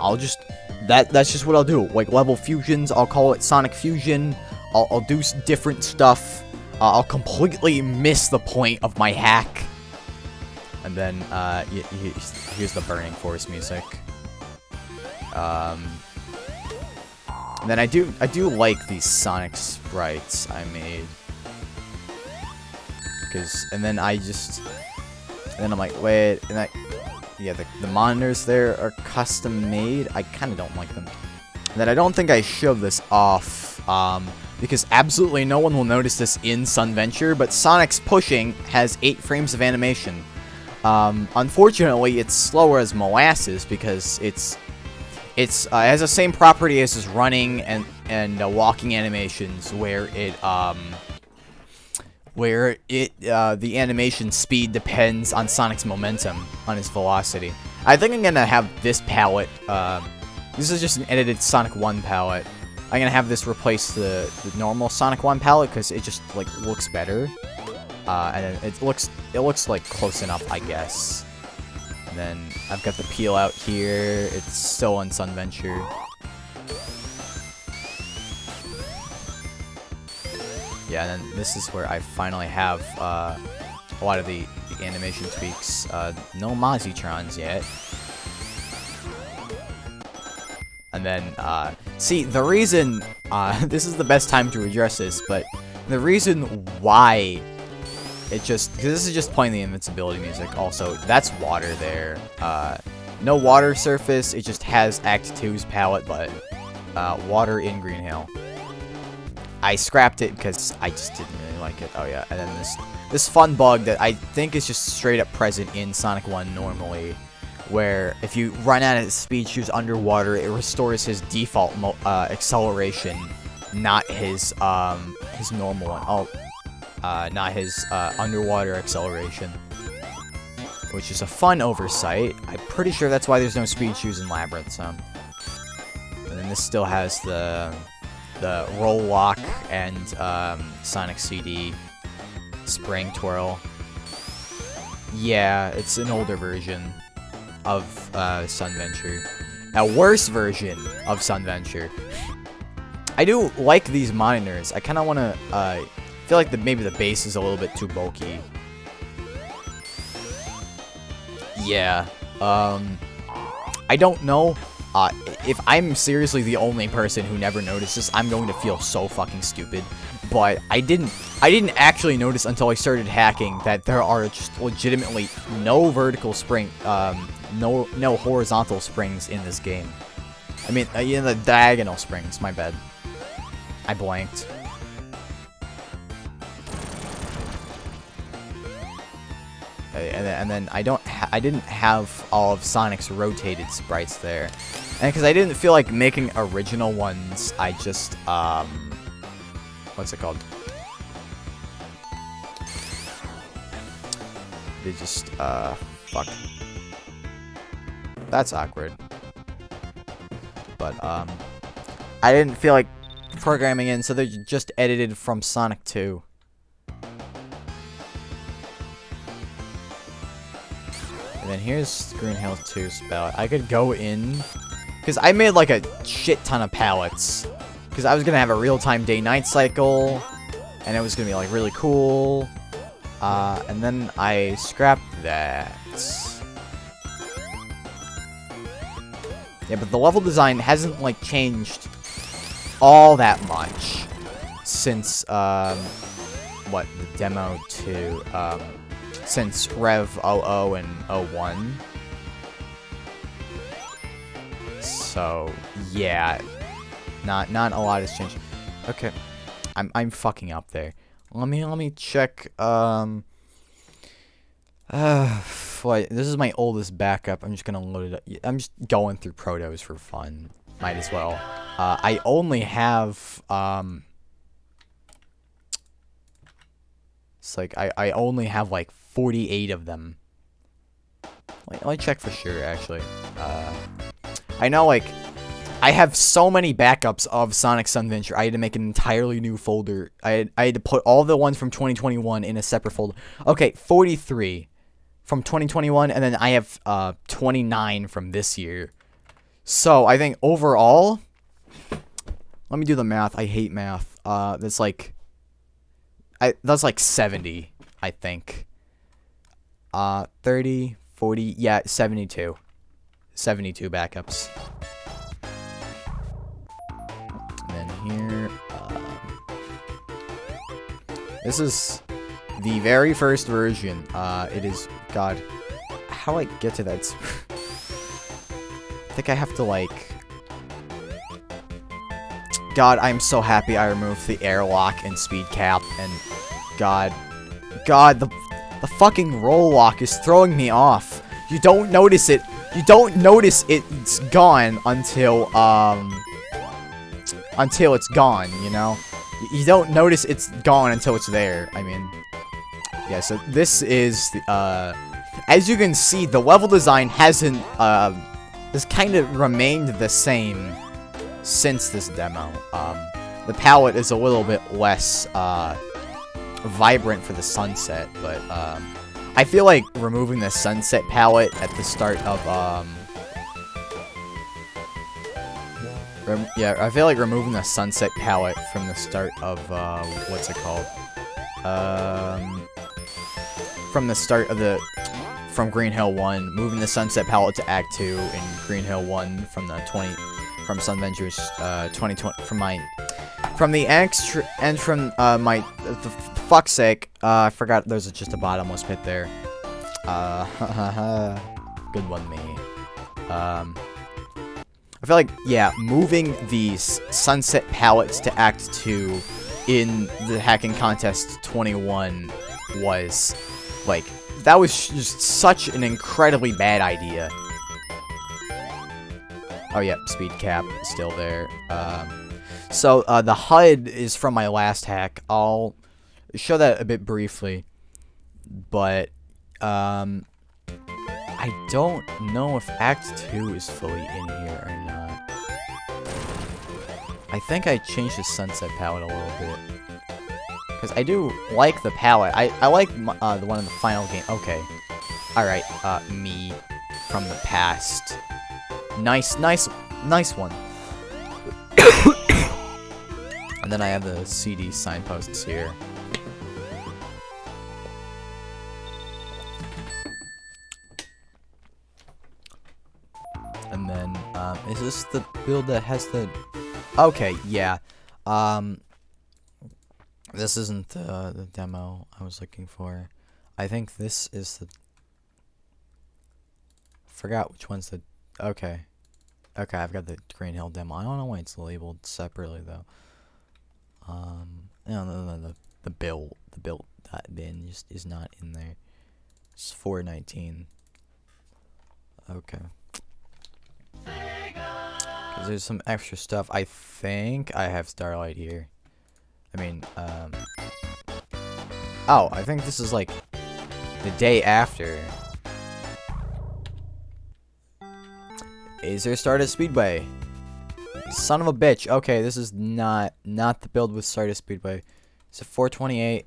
That's just what I'll do. Like, level fusions, I'll call it Sonic Fusion. I'll do different stuff. I'll completely miss the point of my hack. And then, here's the Burning Force music. And then I do like these Sonic sprites I made. And then I'm like, wait, yeah, the monitors there are custom made. I kind of don't like them. And then I don't think I showed this off, because absolutely no one will notice this in Sunventure, but Sonic's pushing has 8 frames of animation. Unfortunately, it's slower as molasses because it has the same property as his running and walking animations, where the animation speed depends on Sonic's momentum, on his velocity. I think I'm gonna have this palette. This is just an edited Sonic 1 palette. I'm gonna have this replace the normal Sonic 1 palette because it just like looks better, and it looks like close enough, I guess. And then I've got the peel out here. It's still on Sunventure. Yeah, and then this is where I finally have a lot of the animation tweaks. No Mozitrons yet. And then, see, the reason, this is the best time to address this, but the reason why because this is just playing the invincibility music. Also, that's water there. No water surface, it just has Act 2's palette, but water in Green Hill. I scrapped it because I just didn't really like it. Oh yeah, and then this fun bug that I think is just straight up present in Sonic 1 normally, where if you run out of speed shoes underwater, it restores his default acceleration, not his normal one. Not his underwater acceleration, which is a fun oversight. I'm pretty sure that's why there's no speed shoes in Labyrinth. So, and then this still has the roll lock and Sonic CD spring twirl. Yeah, it's an older version of Sunventure, a worse version of Sunventure. I do like these monitors. I kind of want to feel like maybe the base is a little bit too bulky. Yeah. I don't know. If I'm seriously the only person who never noticed this, I'm going to feel so fucking stupid. But I didn't actually notice until I started hacking that there are just legitimately no vertical spring, no horizontal springs in this game. I mean, in the diagonal springs. My bad. I blanked. And then I didn't have all of Sonic's rotated sprites there, and because I didn't feel like making original ones, I just what's it called? They just fuck. That's awkward. But I didn't feel like programming in, so they're just edited from Sonic 2. And then here's Green Hill 2's palette. I could go in, because I made like a shit ton of palettes, because I was gonna have a real-time day-night cycle, and it was gonna be like really cool. And then I scrapped that. Yeah, but the level design hasn't like changed all that much since what, the demo 2, since Rev 00 and 01. So yeah, not a lot has changed. Okay, I'm fucking up there. Let me check. What? This is my oldest backup. I'm just gonna load it up. I'm just going through protos for fun. Might as well. I only have it's like I only have like 48 of them. Wait, let me check for sure. Actually, I know like I have so many backups of Sonic Sunventure. I had to make an entirely new folder. I had to put all the ones from 2021 in a separate folder. Okay, 43. from 2021, and then I have 29 from this year. So I think overall, let me do the math. I hate math. That's like 70, I think. 30, 40, yeah, 72. 72 backups. And then here, this is the very first version. It is, God, how do I get to that? I think I have to, like, God, I'm so happy I removed the airlock and speed cap, and God, the fucking roll lock is throwing me off. You don't notice it. You don't notice it's gone until it's gone, you know? You don't notice it's gone until it's there. I mean, yeah, so this is, as you can see, the level design hasn't, has kind of remained the same since this demo. The palette is a little bit less, vibrant for the sunset, but, I feel like removing the sunset palette at the start of, yeah, I feel like removing the sunset palette from the start of, what's it called? From the start of from Green Hill 1, moving the sunset palette to Act 2 in Green Hill 1 from Sunventure's, 2020, from the extra, and from, the fuck's sake, I forgot there's just a bottomless pit there. Good one, me. I feel like, yeah, moving these sunset palettes to Act 2 in the hacking contest 21 was, like, that was just such an incredibly bad idea. Oh, yeah, speed cap is still there. So, the HUD is from my last hack. I'll show that a bit briefly, but, I don't know if Act 2 is fully in here or not. I think I changed the sunset palette a little bit, because I do like the palette. I like the one in the final game. Okay. Alright, me from the past. Nice one. And then I have the CD signposts here. And then, is this the build that has the... Okay, yeah. This isn't the demo I was looking for. I think this is the... Forgot which one's the... Okay. Okay, I've got the Green Hill demo. I don't know why it's labeled separately, though. No, the build bin just is not in there. It's 419. Okay. Because there's some extra stuff. I think I have Starlight here. I mean, oh, I think this is like the day after. Is there Stardust Speedway? Son of a bitch. Okay, this is not the build with Stardust Speedway. It's a 428.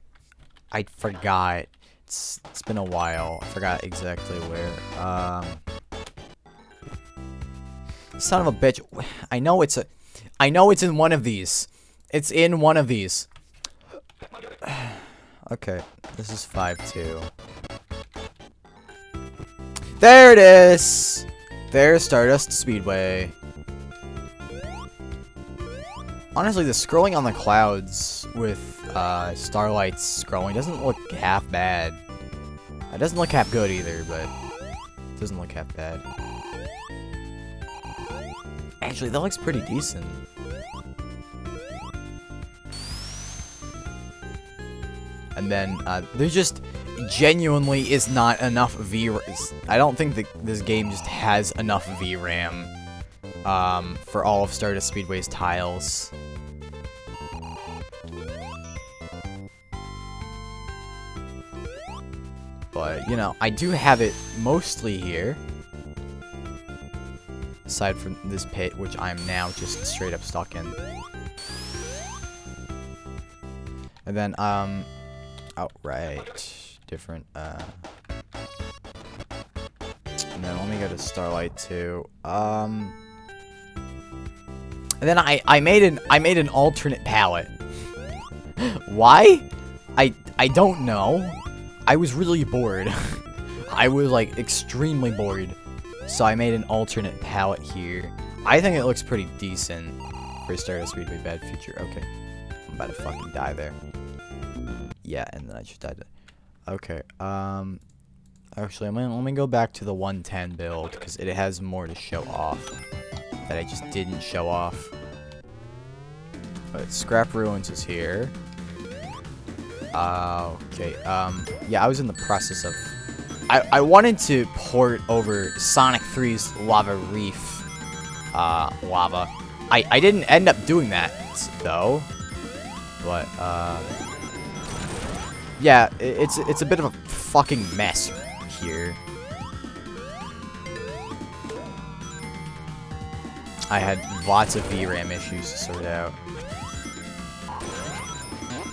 I forgot. It's been a while. I forgot exactly where. Son of a bitch. I know it's in one of these. It's in one of these. Okay, this is 5-2. There it is. There's Stardust Speedway. Honestly, the scrolling on the clouds with Starlight's scrolling doesn't look half bad. It doesn't look half good either, but it doesn't look half bad. Actually, that looks pretty decent. And then, there just genuinely is not enough I don't think that this game just has enough VRAM, for all of Stardust Speedway's tiles. But, you know, I do have it mostly here. Aside from this pit, which I'm now just straight up stuck in. And then, oh, right. Different, And then let me go to Starlight 2. And then I made an alternate palette. Why? I don't know. I was really bored. I was like extremely bored. So I made an alternate palette here. I think it looks pretty decent for Stardust Speedway Bad Future. Okay. I'm about to fucking die there. Yeah, and then I just died there. Okay, actually, let me go back to the 110 build, because it has more to show off that I just didn't show off. But Scrap Ruins is here. Okay, yeah, I was in the process of... I wanted to port over Sonic 3's Lava Reef, lava. I didn't end up doing that, though. But, yeah, it's a bit of a fucking mess here. I had lots of VRAM issues to sort out.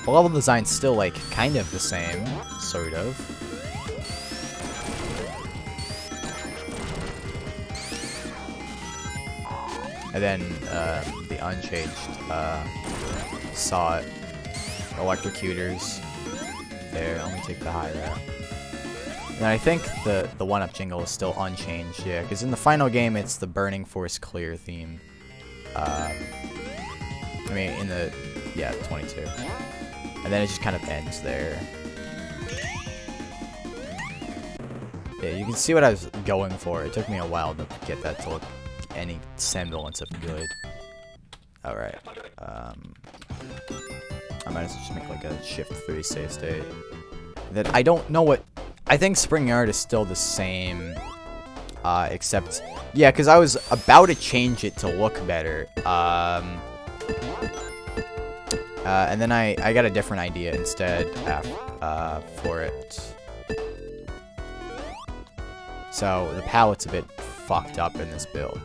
The level design's still, like, kind of the same, sort of. And then, the unchanged, saw it. Electrocutors. There, let me take the high there. And I think the 1-up jingle is still unchanged, yeah, because in the final game it's the Burning Force Clear theme. I mean, in the, yeah, 22. And then it just kind of ends there. Yeah, you can see what I was going for. It took me a while to get that to look any semblance of good. Alright, I might as well just make like a Shift 3 save state. That I don't know what... I think Spring Yard is still the same, except... Yeah, because I was about to change it to look better. And then I got a different idea instead for it. So the palette's a bit fucked up in this build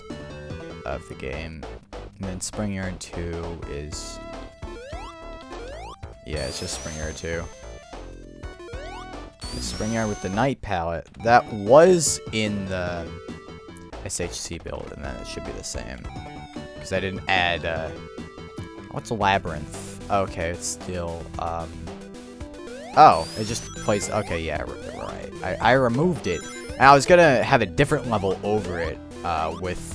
of the game. And then Spring Yard 2 is... Yeah, it's just Spring Yard 2. The Spring Yard with the Night palette. That was in the SHC build, and then it should be the same. Because I didn't add, what's a Labyrinth? Okay, it's still, oh, it just plays... Okay, yeah, right. I removed it. And I was gonna have a different level over it, with...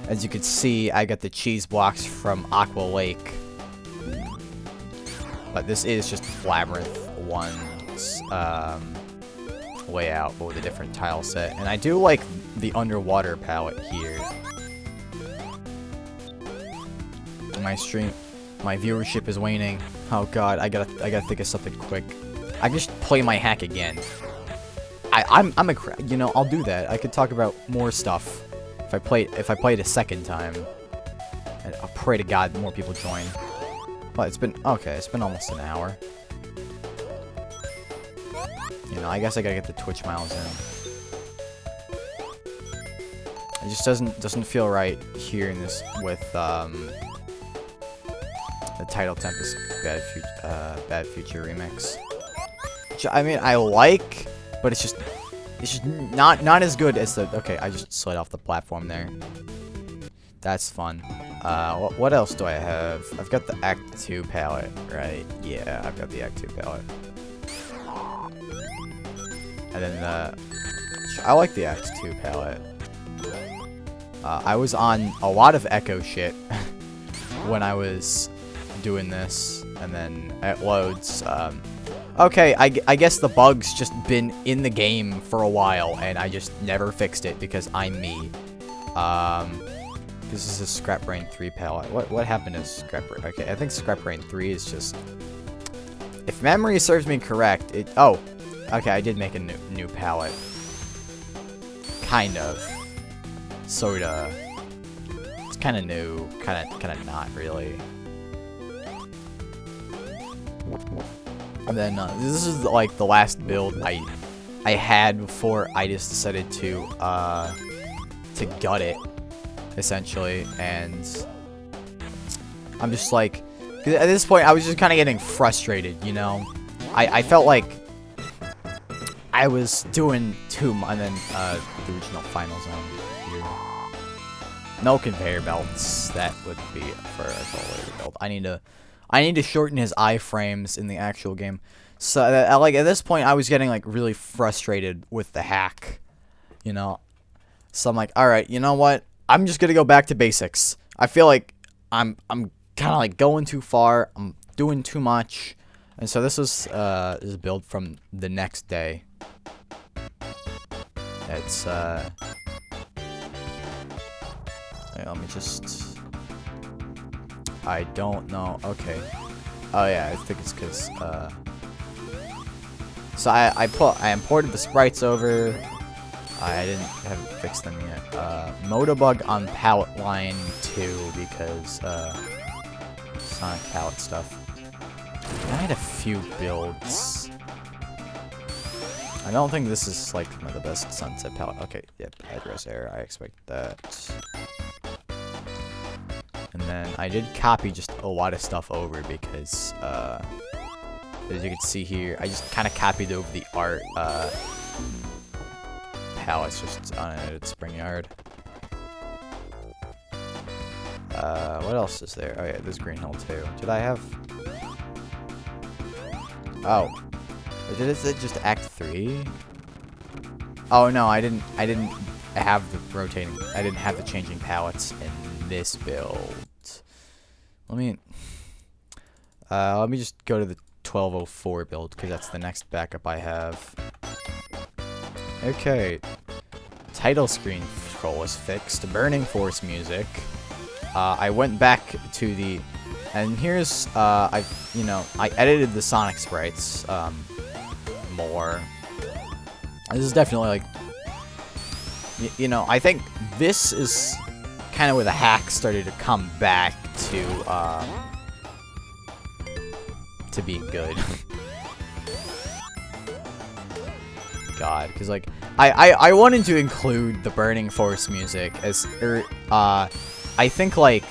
As you can see, I got the cheese blocks from Aqua Lake. But this is just Labyrinth 1's layout, but with a different tile set. And I do like the underwater palette here. My viewership is waning. Oh god, I gotta think of something quick. I just play my hack again. I'm a you know, I'll do that. I could talk about more stuff if I play it a second time. And I'll pray to God more people join. Well, it's been almost an hour. You know, I guess I gotta get the Twitch miles in. It just doesn't feel right hearing this with the Title Tempest Bad Future remix. Which, I mean, I like, but it's just not as good as the... Okay, I just slid off the platform there. That's fun. What else do I have? I've got the Act 2 palette, right? Yeah, I've got the Act 2 palette. And then I like the Act 2 palette. I was on a lot of Echo shit when I was doing this, and then it loads. Okay, I guess the bug's just been in the game for a while, and I just never fixed it because I'm me. This is a Scrap Brain 3 palette. What happened to Scrap Brain? Okay, I think Scrap Brain 3 is just... If memory serves me correct, it... Oh, okay, I did make a new palette. Kind of. Sorta. It's kind of new. Kind of not really. And then this is like the last build I had before I just decided to gut it, essentially. And I'm just like, at this point I was just kind of getting frustrated, you know. I felt like I was doing too much, and then the original final zone here. No conveyor belts. That would be for a later build. I need to shorten his iframes in the actual game. So like at this point, I was getting like really frustrated with the hack, you know. So I'm like, all right, you know what? I'm just gonna go back to basics. I feel like I'm kind of like going too far. I'm doing too much, and so this was this build from the next day. It's let me just. I don't know. Okay. Oh yeah, I think it's because so I imported the sprites over. I haven't fixed them yet. Motobug on palette line 2 because Sonic palette stuff. I had a few builds. I don't think this is like one of the best Sunset palette. Okay, yep, address error. I expect that. And then I did copy just a lot of stuff over because, as you can see here, I just kind of copied over the art palettes just on it. Spring Yard. What else is there? Oh yeah, there's Green Hill too. Did I have? Oh, did it just Act 3? Oh no, I didn't have the rotating. I didn't have the changing palettes in this build. Let me just go to the 1204 build because that's the next backup I have. Okay, title screen scroll is fixed. Burning Force music. I went back to the, and here's I edited the Sonic sprites more. This is definitely like, you know, I think this is kind of where the hack started to come back to being good. God, because like I wanted to include the Burning Force music as I think like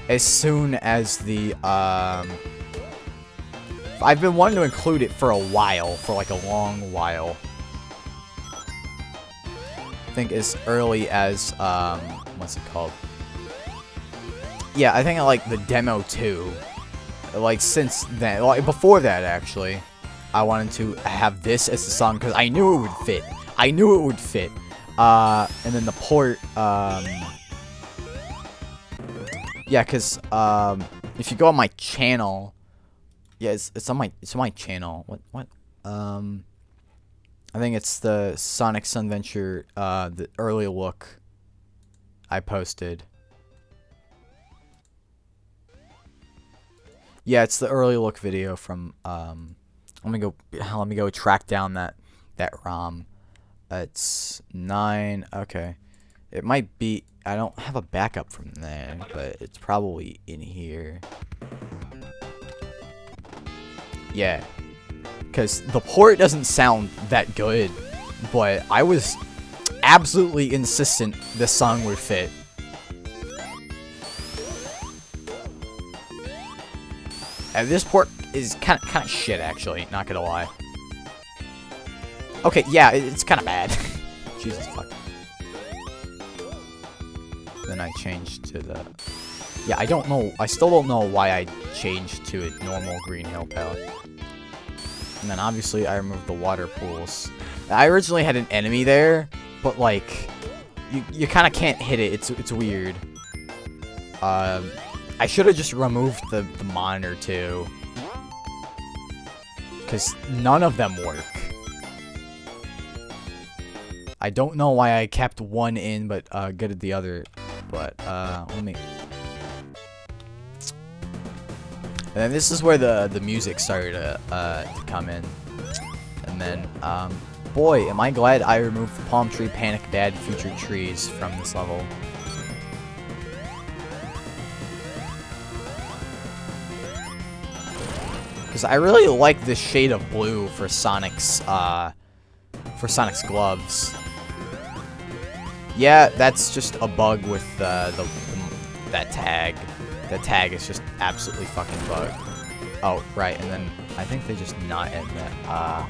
as soon as the I've been wanting to include it for a while, for like a long while. I think as early as what's it called? Yeah, I think like the demo 2. Like since then, like before that actually, I wanted to have this as the song because I knew it would fit. I knew it would fit. And then the port, yeah, because if you go on my channel, yeah, it's on my channel. What? I think it's the Sonic Sunventure, the early look I posted. Yeah, it's the early look video from let me go track down that ROM. It's 9. Okay. It might be, I don't have a backup from there, but it's probably in here. Yeah. Cuz the port doesn't sound that good, but I was absolutely insistent this song would fit. And this port is kind of shit, actually. Not gonna lie. Okay, yeah, it's kind of bad. Jesus fuck. Then I changed to the. Yeah, I don't know. I still don't know why I changed to a normal Green Hill palette. And then obviously I removed the water pools. I originally had an enemy there, but like, you kind of can't hit it. It's weird. I should have just removed the monitor too, because none of them work. I don't know why I kept one in, but gutted the other. But let me. And then this is where the music started to come in, and then boy, am I glad I removed the Palm Tree Panic Bad Future Trees from this level. Because I really like this shade of blue for Sonic's gloves. Yeah, that's just a bug with that tag. That tag is just absolutely fucking bugged. Oh, right, and then I think they just not in that.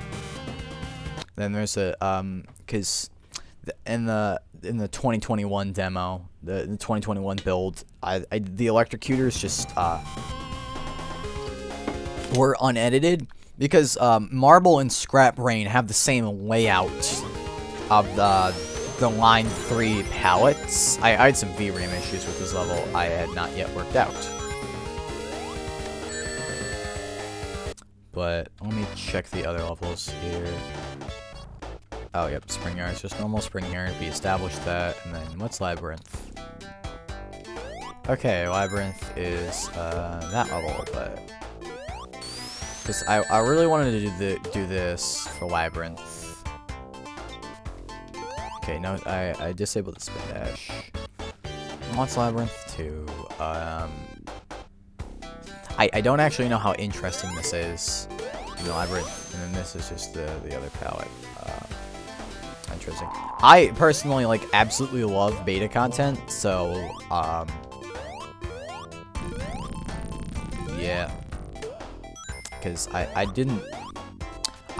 Then there's a because in the 2021 demo, the 2021 build, the electrocutors just were unedited because Marble and Scrap Brain have the same layout of the line 3 palettes. I had some VRAM issues with this level I had not yet worked out. But let me check the other levels here. Oh, yep, Spring Yard. It's just normal Spring Yard. We established that. And then what's Labyrinth? Okay, Labyrinth is that level, but because I really wanted to do this for Labyrinth. Okay, no, I disabled the spin dash. What's Labyrinth 2? I don't actually know how interesting this is. You know, Labyrinth, and then this is just the other palette. Interesting. I personally like absolutely love beta content, so yeah. Because I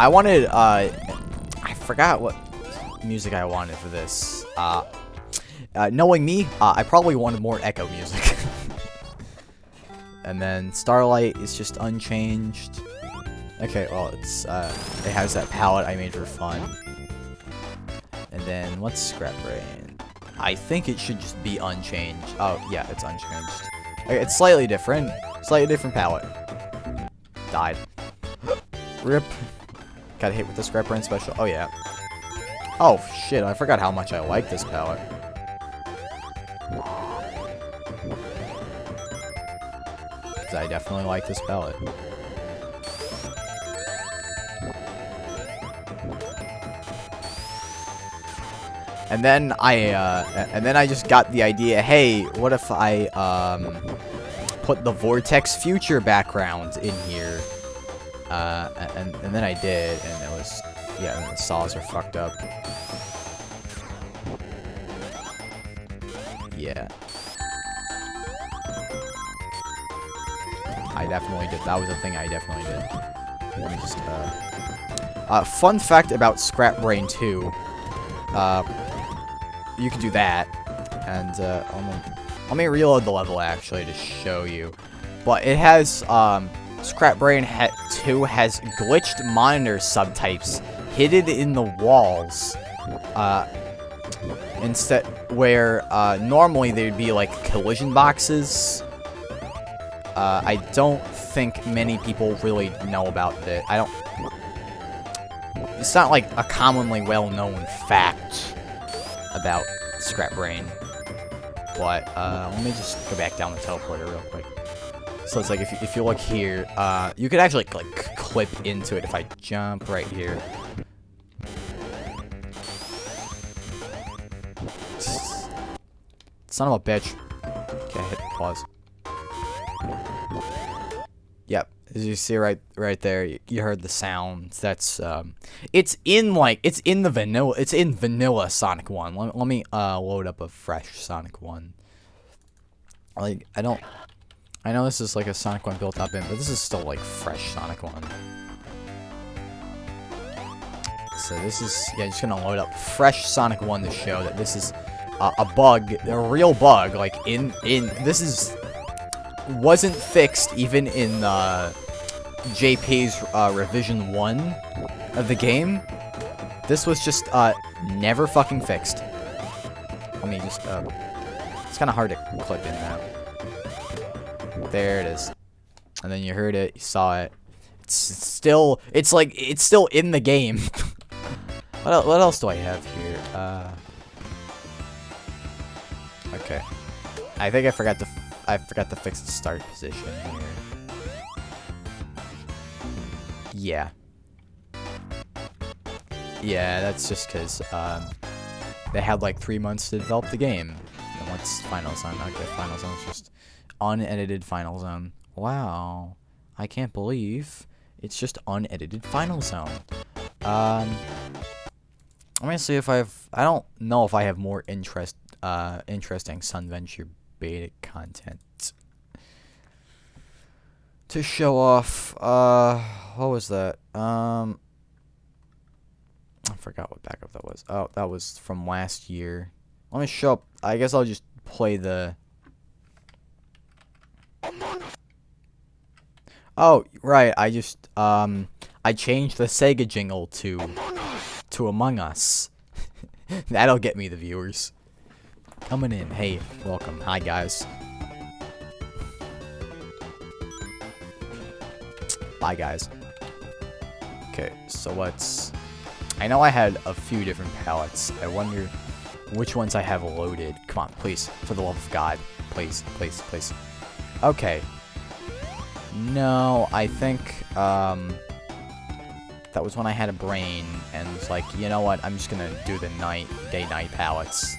wanted I forgot what music I wanted for this. Knowing me, I probably wanted more echo music. And then Starlight is just unchanged. Okay, well it has that palette I made for fun. And then what's Scrap Brain? I think it should just be unchanged. Oh yeah, it's unchanged. Okay, it's slightly different palette. Died. Rip. Got hit with the Scrap Brain special. Oh yeah. Oh shit, I forgot how much I like this palette. Because I definitely like this palette. And then I just got the idea, hey, what if I put the Vortex Future background in here? And then I did, and it was, yeah, and the saws are fucked up. Yeah. I definitely did. That was a thing I definitely did. Let me just, fun fact about Scrap Brain 2. You can do that, and let me reload the level actually to show you. But it has Scrap Brain 2 has glitched monitor subtypes hidden in the walls. Instead, where normally they'd be like collision boxes. I don't think many people really know about that. It's not like a commonly well-known fact about Scrap Brain. But let me just go back down the teleporter real quick. So it's like if you look here, you could actually like clip into it if I jump right here. Son of a bitch. Okay, hit pause. Yep, as you see right there, you heard the sounds. That's it's in vanilla Sonic 1. Let me load up a fresh Sonic 1. Like I know this is like a Sonic 1 built up in, but this is still like fresh Sonic 1. So this is, yeah, just gonna load up fresh Sonic 1 to show that this is a bug, a real bug. Like this wasn't fixed even in JP's revision 1 of the game. This was just never fucking fixed. Let me just it's kind of hard to clip in now. There it is. And then you heard it, you saw it. It's still in the game. What else do I have here? Okay. I think I forgot to fix the start position here. Yeah, that's just because they had like 3 months to develop the game. And what's Final Zone? Okay, Final Zone is just unedited Final Zone. Wow, I can't believe it's just unedited Final Zone. Let me see if I don't know if I have more interesting Sunventure beta content to show off. What was that? I forgot what backup that was. Oh, that was from last year. Let me show up. I guess I'll just play the... Oh, right. I just, I changed the Sega jingle to Among Us. That'll get me the viewers. Coming in. Hey, welcome. Hi, guys. Bye, guys. Okay, so let's... I know I had a few different palettes. I wonder which ones I have loaded. Come on, please. For the love of God. Please, please, please. Okay. No, I think, that was when I had a brain, and was like, you know what, I'm just gonna do the day-night palettes.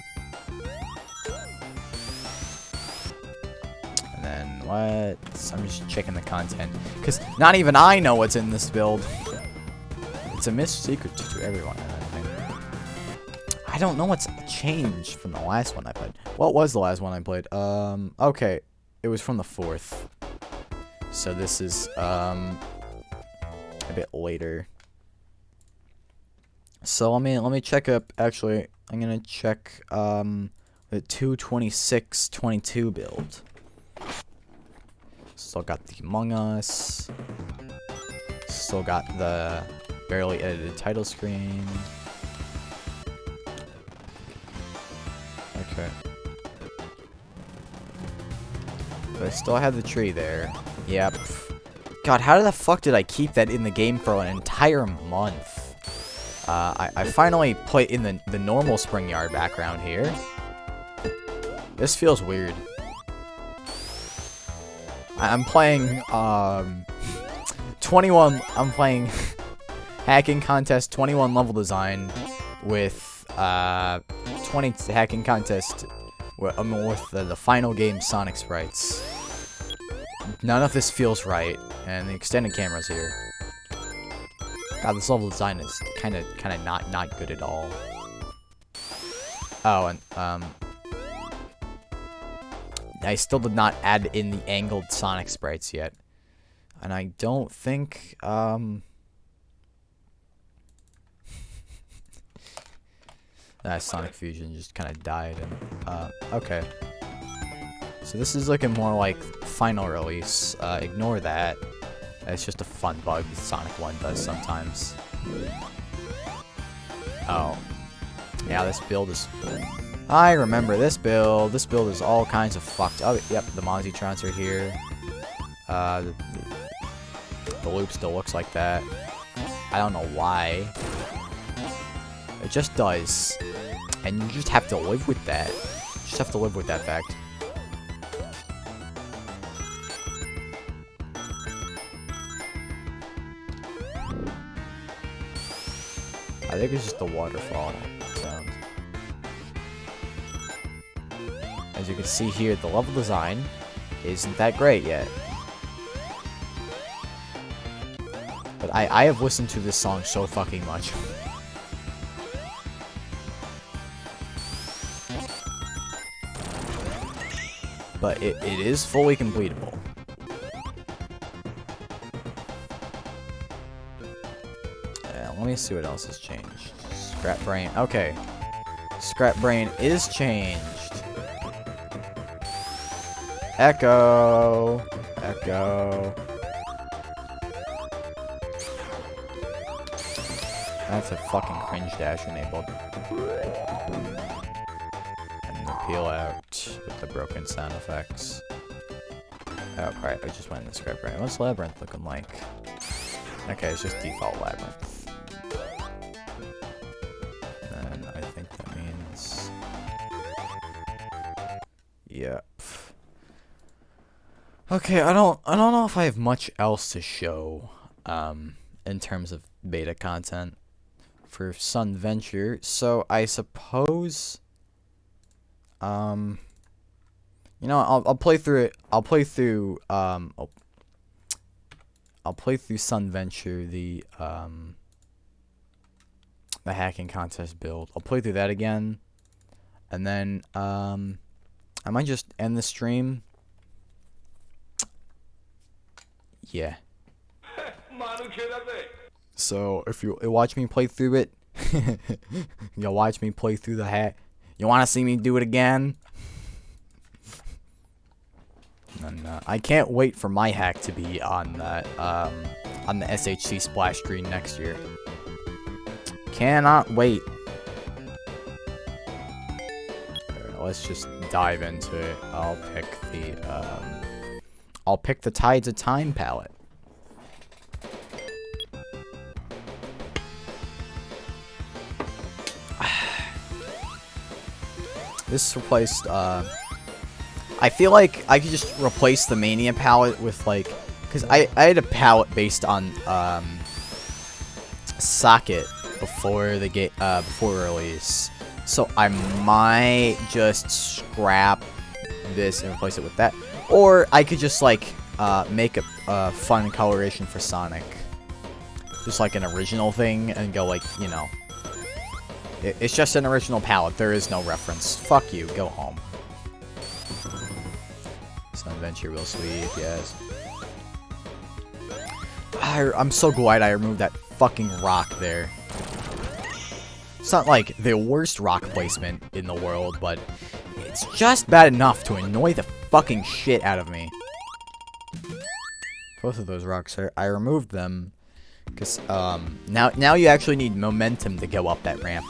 And then, what? I'm just checking the content, because not even I know what's in this build. It's a secret to everyone, I think. I don't know what's changed from the last one I played. What was the last one I played? Okay, it was from the 4th. So this is, a bit later. So let me check up, actually, I'm gonna check, the 22622 build. Still got the Among Us. Still got the barely edited title screen. Okay. But I still have the tree there. Yep. God, how the fuck did I keep that in the game for an entire month? I finally played in the normal spring yard background here. This feels weird. I'm playing, 21, I'm playing hacking contest 21 level design with, 20 hacking contest with the final game Sonic sprites. None of this feels right, and the extended camera's here. God, this level design is kind of not good at all. Oh, and I still did not add in the angled Sonic sprites yet, and I don't think Sonic Fusion just kind of died. And okay. So this is looking more like final release. Ignore that. It's just a fun bug Sonic 1 does sometimes. Oh. Yeah, this build is... I remember this build. This build is all kinds of fucked. Oh, yep, the Mozitrons are here. The loop still looks like that. I don't know why. It just does. And you just have to live with that. You just have to live with that fact. I think it's just the waterfall sound. As you can see here, the level design isn't that great yet. But I have listened to this song so fucking much. But it is fully completable. Let me see what else has changed. Scrap Brain. Okay. Scrap Brain is changed. Echo. Echo. That's a fucking cringe dash enabled. And the peel out with the broken sound effects. Oh, alright, I just went in the Scrap Brain. What's Labyrinth looking like? Okay, it's just default Labyrinth. And I think that means... Yep. Okay, I don't know if I have much else to show, in terms of beta content for Sunventure. So I suppose, you know, I'll play through it. I'll play through Sunventure, the hacking contest build. I'll play through that again, and then I might just end the stream. Yeah. So if you watch me play through it, You'll watch me play through the hack. You want to see me do it again? And I can't wait for my hack to be on that on the SHC splash screen next year. Cannot wait. Let's just dive into it. I'll pick the Tides of Time palette. This replaced, I feel like I could just replace the Mania palette with, like, because I had a palette based on, Socket before the game, before release. So I might just scrap this and replace it with that. Or I could just, like, make a fun coloration for Sonic. Just like an original thing and go, like, you know. It's just an original palette. There is no reference. Fuck you. Go home. Sunventure real sweet, yes. I'm so glad I removed that fucking rock there. It's not like the worst rock placement in the world, but it's just bad enough to annoy the fucking shit out of me. Both of those rocks I removed them because now you actually need momentum to go up that ramp.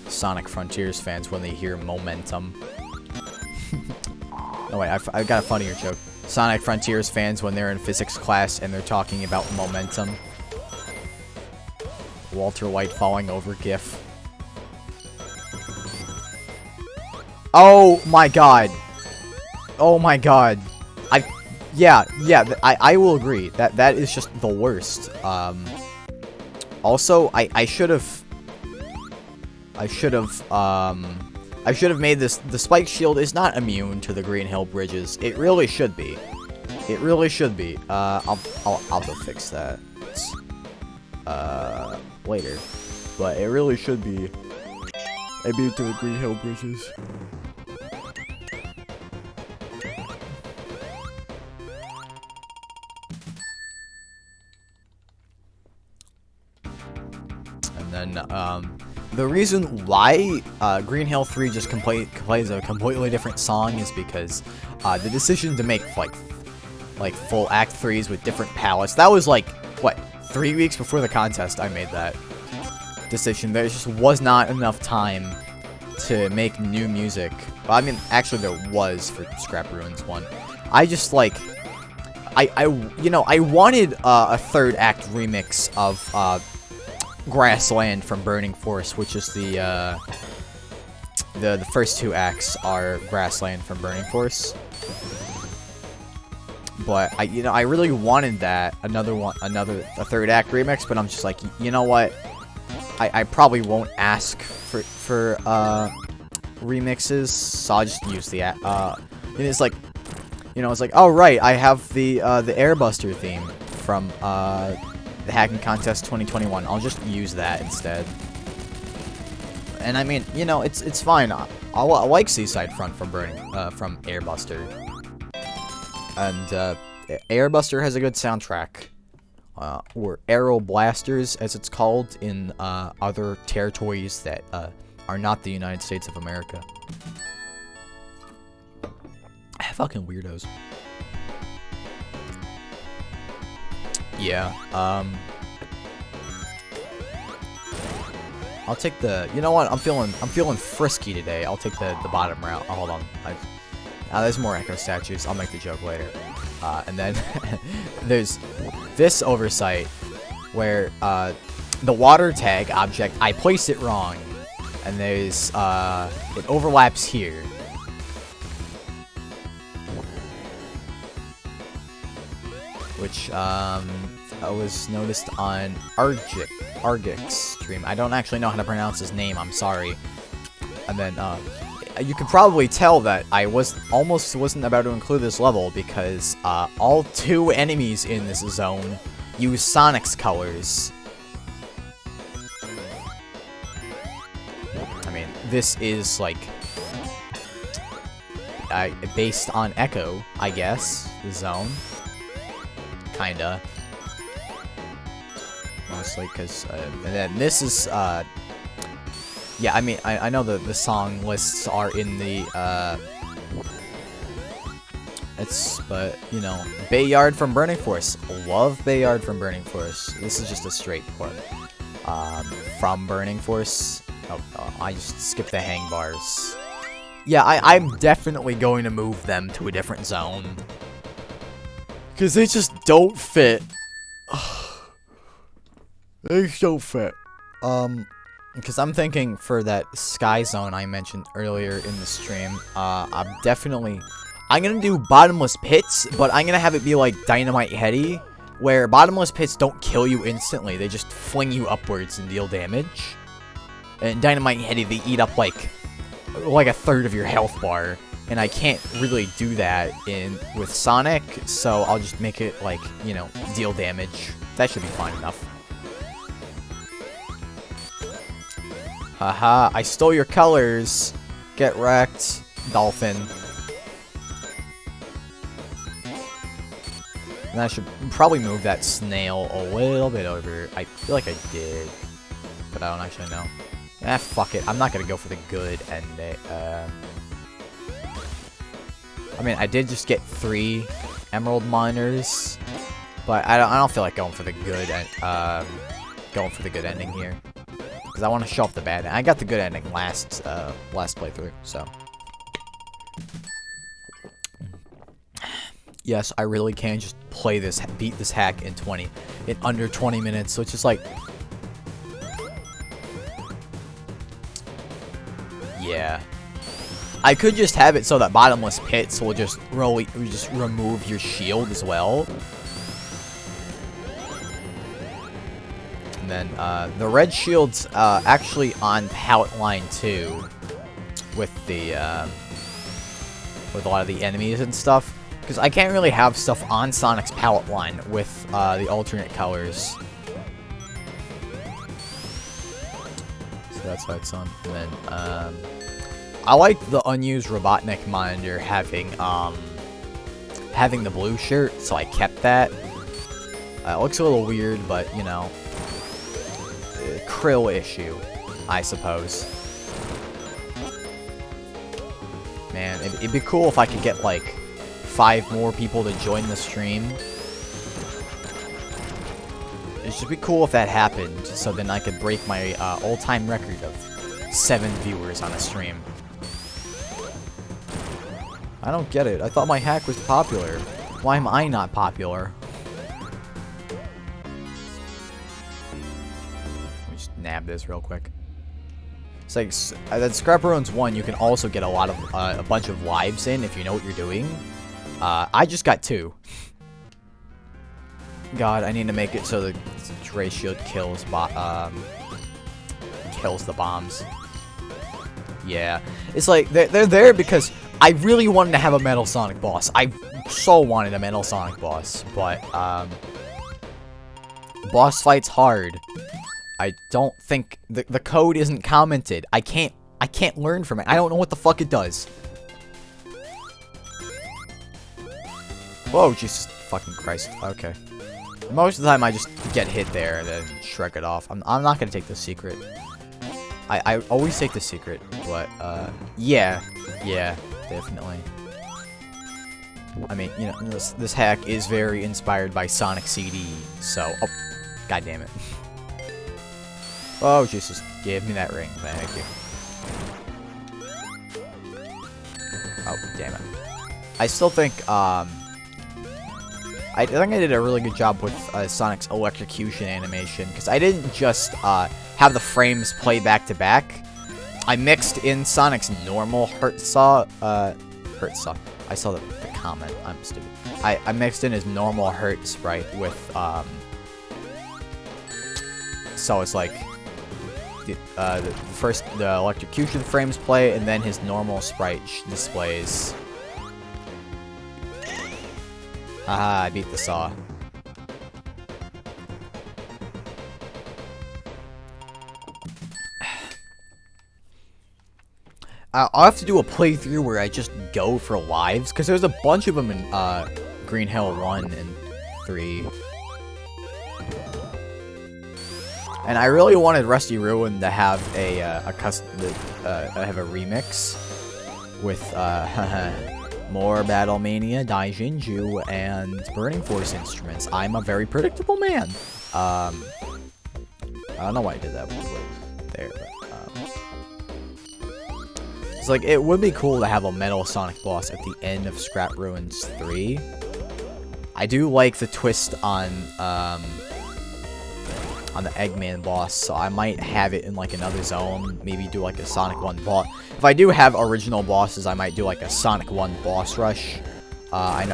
Sonic Frontiers fans when they hear momentum. Oh wait, I got a funnier joke. Sonic Frontiers fans when they're in physics class and they're talking about momentum. Walter White falling over gif. Oh my god. Oh my god. I will agree. That is just the worst. Also, I should have made this. The spike shield is not immune to the Green Hill bridges. It really should be. It really should be. I'll go fix that later. But it really should be immune to the Green Hill bridges. And then the reason why Green Hill 3 just plays a completely different song is because the decision to make like full Act 3s with different palettes, that was like, what, 3 weeks before the contest I made that decision. There just was not enough time to make new music. Well, I mean, actually there was for Scrap Ruins 1. I just like, I wanted a third act remix of Grassland from Burning Force, which is the first two acts are Grassland from Burning Force. But I really wanted that a third act remix, but I'm just like, you know what? I probably won't ask for remixes, so I'll just use the and it's like, it's like, oh right, I have the Airbuster theme from the Hacking Contest 2021. I'll just use that instead. And I mean, it's fine. I like Seaside Front from Airbuster. And Airbuster has a good soundtrack. Or Aero Blasters, as it's called in other territories that are not the United States of America. Fucking weirdos. Yeah, I'll take the, you know what, I'm feeling frisky today. I'll take the bottom route. Oh, hold on. There's more Echo statues. I'll make the joke later. And then there's this oversight where the water tag object, I placed it wrong. And there's, it overlaps here. Which, was noticed on Argic's stream. I don't actually know how to pronounce his name, I'm sorry. And then, you could probably tell that I almost wasn't about to include this level because, all 2 enemies in this zone use Sonic's colors. I mean, this is, like, based on Echo, I guess, the zone. Kinda. honestly, because and then this is yeah, I mean, I know the song lists are in the but you know, Bayard from Burning Force. Love Bayard from Burning Force. This is just a straight port from Burning Force. Oh, I just skipped the hang bars. Yeah, I'm definitely going to move them to a different zone. Because they just don't fit. They just don't fit. Because I'm thinking for that sky zone I mentioned earlier in the stream, I'm gonna do bottomless pits, but I'm gonna have it be like Dynamite Heady, where bottomless pits don't kill you instantly, they just fling you upwards and deal damage. And Dynamite Heady, they eat up like a third of your health bar, and I can't really do that with Sonic, so I'll just make it like, you know, deal damage. That should be fine enough. Haha, I stole your colors. Get wrecked, Dolphin. And I should probably move that snail a little bit over. I feel like I did, but I don't actually know. Ah, fuck it. I'm not gonna go for the good ending. I mean, I did just get 3 emerald miners, but I don't feel like going for the good ending here. Because I want to show off the bad ending. I got the good ending last playthrough, so. Yes, I really can just play this, beat this hack in under 20 minutes, so it's just like. Yeah. I could just have it so that bottomless pits will just remove your shield as well. And then the red shield's actually on palette line 2 with a lot of the enemies and stuff, because I can't really have stuff on Sonic's palette line with the alternate colors. So that's why it's on. And then I like the unused Robotnik monitor having the blue shirt, so I kept that. It looks a little weird, but you know. Krill issue, I suppose. Man, it'd be cool if I could get like 5 more people to join the stream. It should be cool if that happened, so then I could break my all-time record of 7 viewers on a stream. I don't get it. I thought my hack was popular. Why am I not popular? Nab this real quick. It's like that Scrap Ruins 1, you can also get a bunch of lives in if you know what you're doing. I just got 2. God, I need to make it so the Ray Shield kills the bombs. Yeah, it's like they're there because I really wanted to have a Metal Sonic boss. I so wanted a Metal Sonic boss, but boss fight's hard. I don't think the code isn't commented. I can't learn from it. I don't know what the fuck it does. Whoa, Jesus fucking Christ. Okay. Most of the time I just get hit there and then shrug it off. I'm not gonna take the secret. I always take the secret, but yeah, definitely. I mean, you know, this hack is very inspired by Sonic CD, so god damn it. Oh, Jesus. Give me that ring. Thank you. Oh, damn it. I still think, I think I did a really good job with Sonic's electrocution animation, because I didn't just have the frames play back to back. I mixed in Sonic's normal hurt saw. I saw the comment. I'm stupid. I mixed in his normal hurt sprite with, so it's like, the electrocution frames play, and then his normal sprite displays. Haha, I beat the saw. I'll have to do a playthrough where I just go for lives, because there's a bunch of them in Green Hill 1 and 3. And I really wanted Rusty Ruin to have a custom, have a remix with more Battlemania, Daijinju, and Burning Force instruments. I'm a very predictable man. I don't know why I did that there, but it's like it would be cool to have a Metal Sonic boss at the end of Scrap Ruins 3. I do like the twist on the Eggman boss, so I might have it in like another zone, maybe do like a Sonic 1 boss. If I do have original bosses, I might do like a Sonic 1 boss rush. I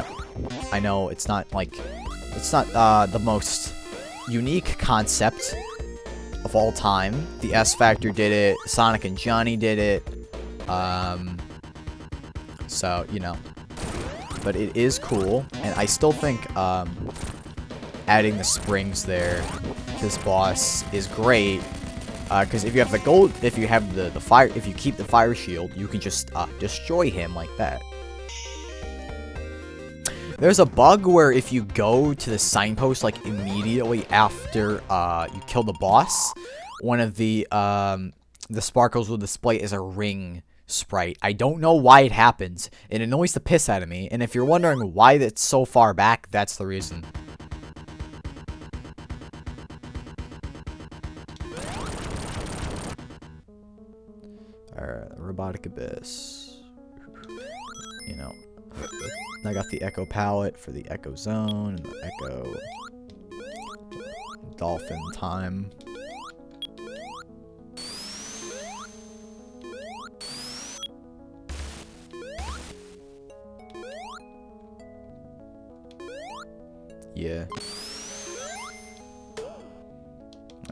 know it's not the most unique concept of all time. The S Factor did it, Sonic and Johnny did it, so, you know, but it is cool, and I still think, adding the springs there, this boss is great, because if you have the gold, if you have the fire, if you keep the fire shield, you can just, destroy him like that. There's a bug where if you go to the signpost, like, immediately after, you kill the boss, one of the sparkles will display as a ring sprite. I don't know why it happens. It annoys the piss out of me, and if you're wondering why it's so far back, that's the reason. Alright, Robotic Abyss. You know, I got the Echo Palette for the Echo Zone, and the Echo Dolphin Time. Yeah.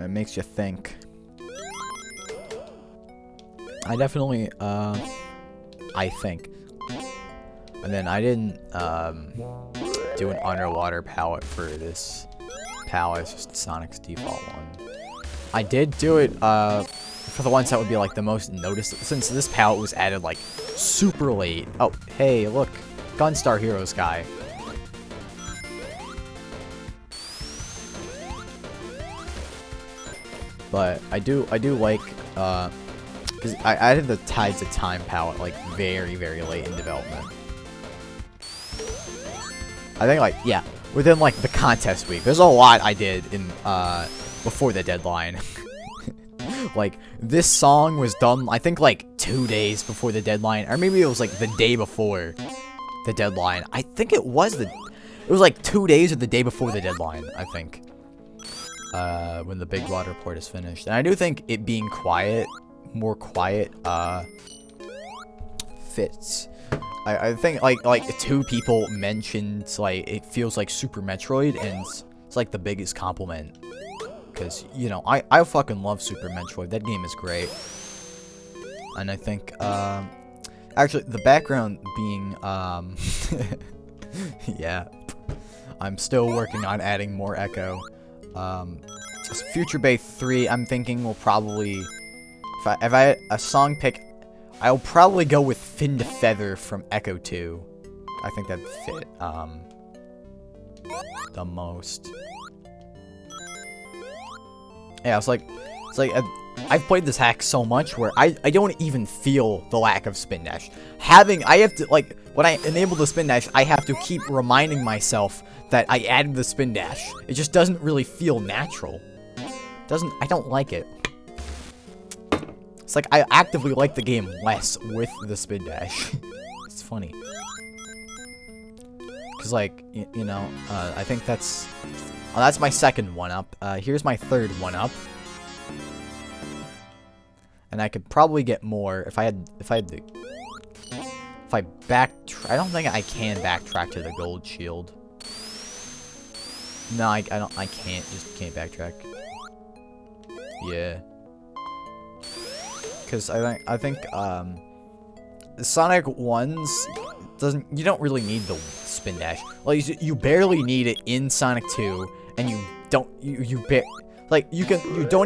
It makes you think. I definitely, I think. And then I didn't, do an underwater palette for this palette. It's just Sonic's default one. I did do it, for the ones that would be, like, the most noticed, since this palette was added, like, super late. Oh, hey, look. Gunstar Heroes guy. But I do like, because I added the Tides of Time palette, like, very, very late in development. I think, like, yeah, within, like, the contest week. There's a lot I did in, before the deadline. Like, this song was done, I think, like, 2 days before the deadline. Or maybe it was, like, the day before the deadline. I think it was it was, like, 2 days or the day before the deadline, I think. When the Big Water Report is finished. And I do think it being quiet, more quiet, fits. I think, like 2 people mentioned, like, it feels like Super Metroid, and it's like the biggest compliment. Because, you know, I fucking love Super Metroid. That game is great. And I think, actually, the background being, yeah. I'm still working on adding more Echo. Future Bay 3, I'm thinking will probably, if I had a song pick, I'll probably go with Fin to Feather from Echo 2. I think that'd fit, the most. Yeah, it's like, I've played this hack so much where I don't even feel the lack of spin dash. I have to, like, when I enable the spin dash, I have to keep reminding myself that I added the spin dash. It just doesn't really feel natural. I don't like it. It's like I actively like the game less with the spin dash. It's funny. Cause like, you know, I think that's my second one-up. Here's my third one-up. And I could probably get more if I backtrack. I don't think I can backtrack to the gold shield. No, I can't. Just can't backtrack. Yeah. Because I think the Sonic ones you don't really need the spin dash. Like you barely need it in Sonic 2, and you don't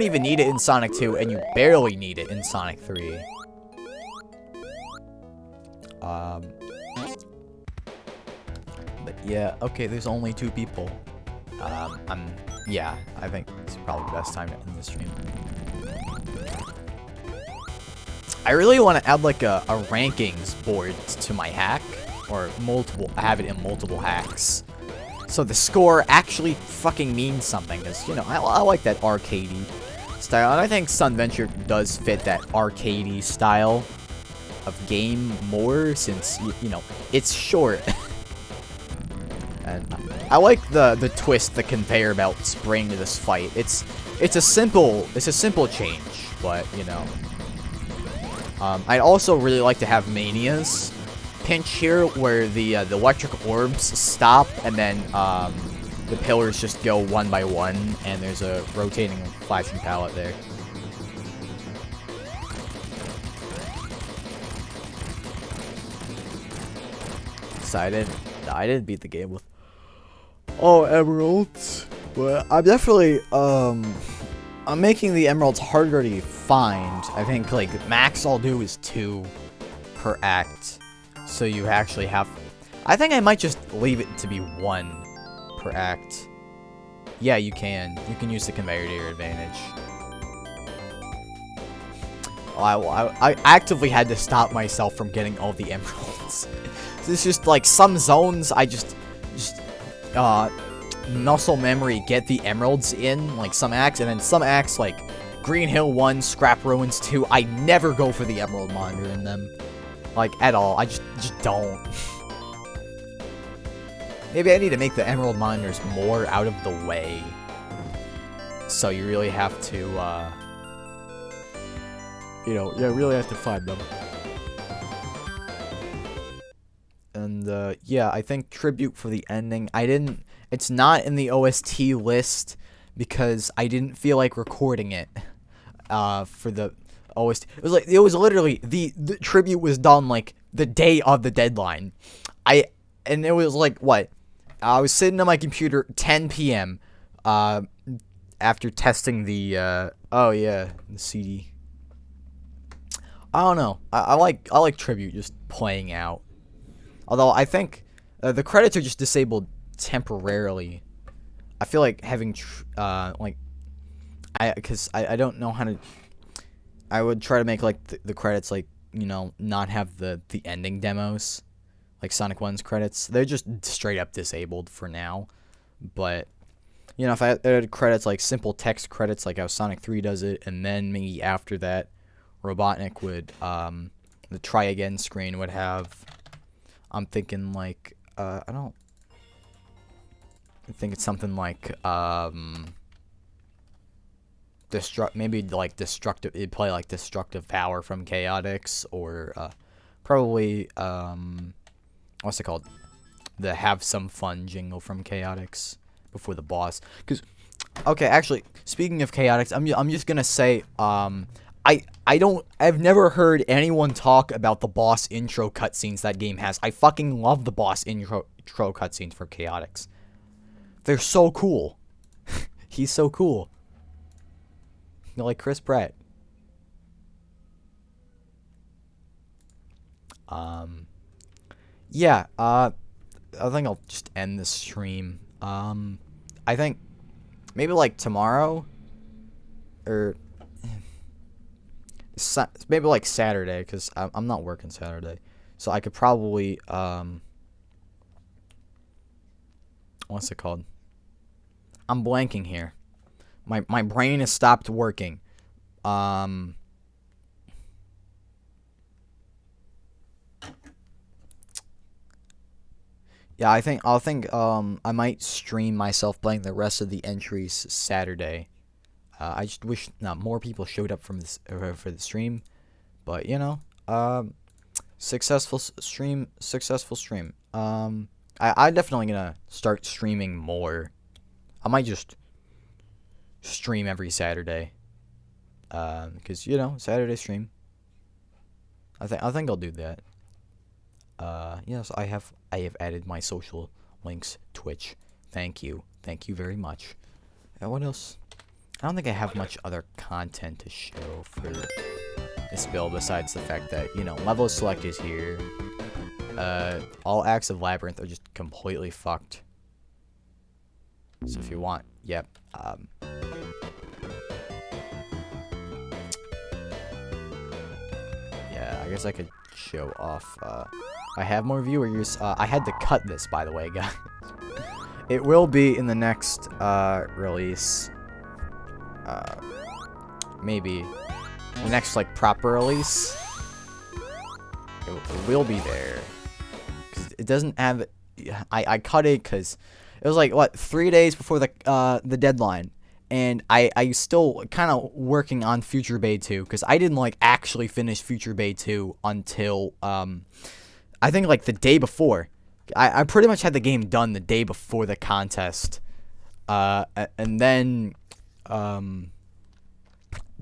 even need it in Sonic 2, and you barely need it in Sonic 3. But yeah, okay, there's only 2 people. I'm yeah, I think it's probably the best time to end the stream. I really want to add like a rankings board to my hack, or have it in multiple hacks. So the score actually fucking means something, because, you know, I like that arcadey style, and I think Sunventure does fit that arcadey style of game more, since, you know, it's short. And I like the twist the conveyor belts bring to this fight. It's a simple change, but, you know. I'd also really like to have manias pinch here, where the electric orbs stop, and then the pillars just go one by one, and there's a rotating flashing palette there. So I didn't beat the game with all emeralds, but I'm definitely I'm making the emeralds harder to find. I think like max I'll do is 2 per act. So you actually have... I think I might just leave it to be 1 per act. Yeah, you can. You can use the conveyor to your advantage. I actively had to stop myself from getting all the emeralds. It's just like some zones I just muscle memory get the emeralds in, like some acts, and then some acts like Green Hill 1, Scrap Ruins 2, I never go for the emerald monitor in them. Like, at all. I just don't. Maybe I need to make the emerald miners more out of the way. So you really have to, you know, you really have to find them. And, yeah, I think Tribute for the ending, it's not in the OST list because I didn't feel like recording it, for the OST. It was literally, the Tribute was done, like, the day of the deadline. And it was like, what? I was sitting on my computer 10 p.m., after testing the, oh yeah, the CD. I don't know. I like Tribute just playing out. Although I think the credits are just disabled temporarily. I feel like having because I don't know how to. I would try to make like the credits, like, you know, not have the ending demos, like Sonic 1's credits. They're just straight up disabled for now. But, you know, if I had credits like simple text credits, like how Sonic 3 does it, and then maybe after that, Robotnik would the try again screen would have. I'm thinking like I think it's something like maybe like destructive. It'd play like Destructive Power from Chaotix, or probably what's it called? The Have Some Fun jingle from Chaotix before the boss. Cause okay, actually, speaking of Chaotix, I'm just gonna say I've never heard anyone talk about the boss intro cutscenes that game has. I fucking love the boss intro cutscenes for Chaotix. They're so cool. He's so cool. You're like Chris Pratt. Yeah, I think I'll just end the stream. I think maybe like tomorrow, or maybe like Saturday, because I'm not working Saturday, so I could probably what's it called? I'm blanking here. My brain has stopped working. Yeah, I think I might stream myself playing the rest of the entries Saturday. I just wish more people showed up from this for the stream, but you know, successful stream. I'm definitely gonna start streaming more. I might just stream every Saturday, because you know, Saturday stream. I think I'll do that. Yes, I have added my social links, Twitch. Thank you very much. And what else? I don't think I have much other content to show for this build besides the fact that, you know, level select is here. All acts of Labyrinth are just completely fucked. So if you want, yep. Yeah, I guess I could show off. I have more viewers. I had to cut this, by the way, guys. It will be in the next release. Maybe the next like proper release. It will be there. 'Cause it doesn't have. I cut it because it was like what 3 days before the deadline. And I still kind of working on Future Bay 2 because I didn't like actually finish Future Bay 2 until I think like the day before. I pretty much had the game done the day before the contest, and then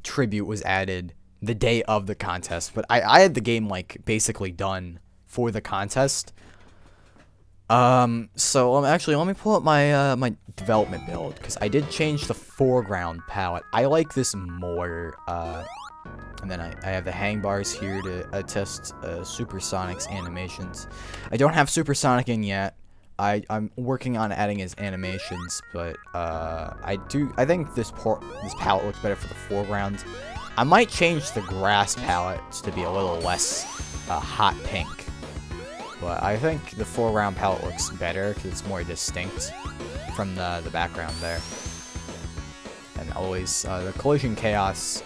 Tribute was added the day of the contest. But I had the game like basically done for the contest. So actually, let me pull up my my development build because I did change the foreground palette. I like this more. And then I have the hang bars here to test Supersonic's animations. I don't have Supersonic in yet. I'm working on adding his animations, but I think this palette looks better for the foreground. I might change the grass palette to be a little less hot pink. But I think the foreground palette looks better because it's more distinct from the background there. And always the collision chaos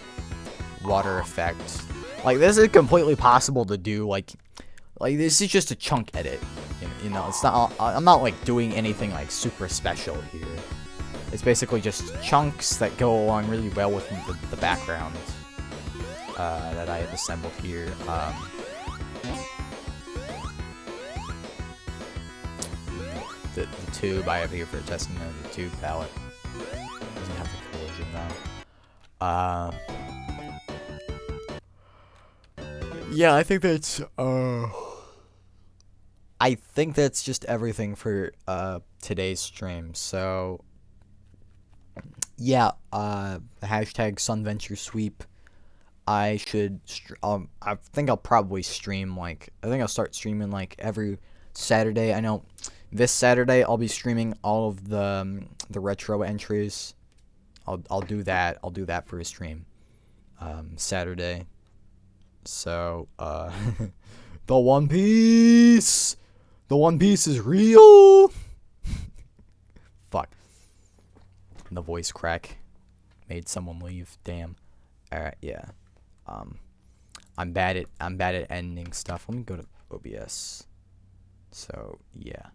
water effect. Like this is completely possible to do. Like this is just a chunk edit. You know, it's not. I'm not like doing anything like super special here. It's basically just chunks that go along really well with the background that I have assembled here. The tube I have here for testing the tube palette doesn't have the collision though. Yeah, I think that's just everything for today's stream. So yeah, the hashtag Sunventure sweep. I should I think I'll probably stream like I'll start streaming like every Saturday. I know this Saturday I'll be streaming all of the retro entries. I'll do that. I'll do that for a stream Saturday. So the One Piece is real. Fuck. The voice crack made someone leave. Damn. All right, yeah. I'm bad at ending stuff. Let me go to OBS. So, yeah.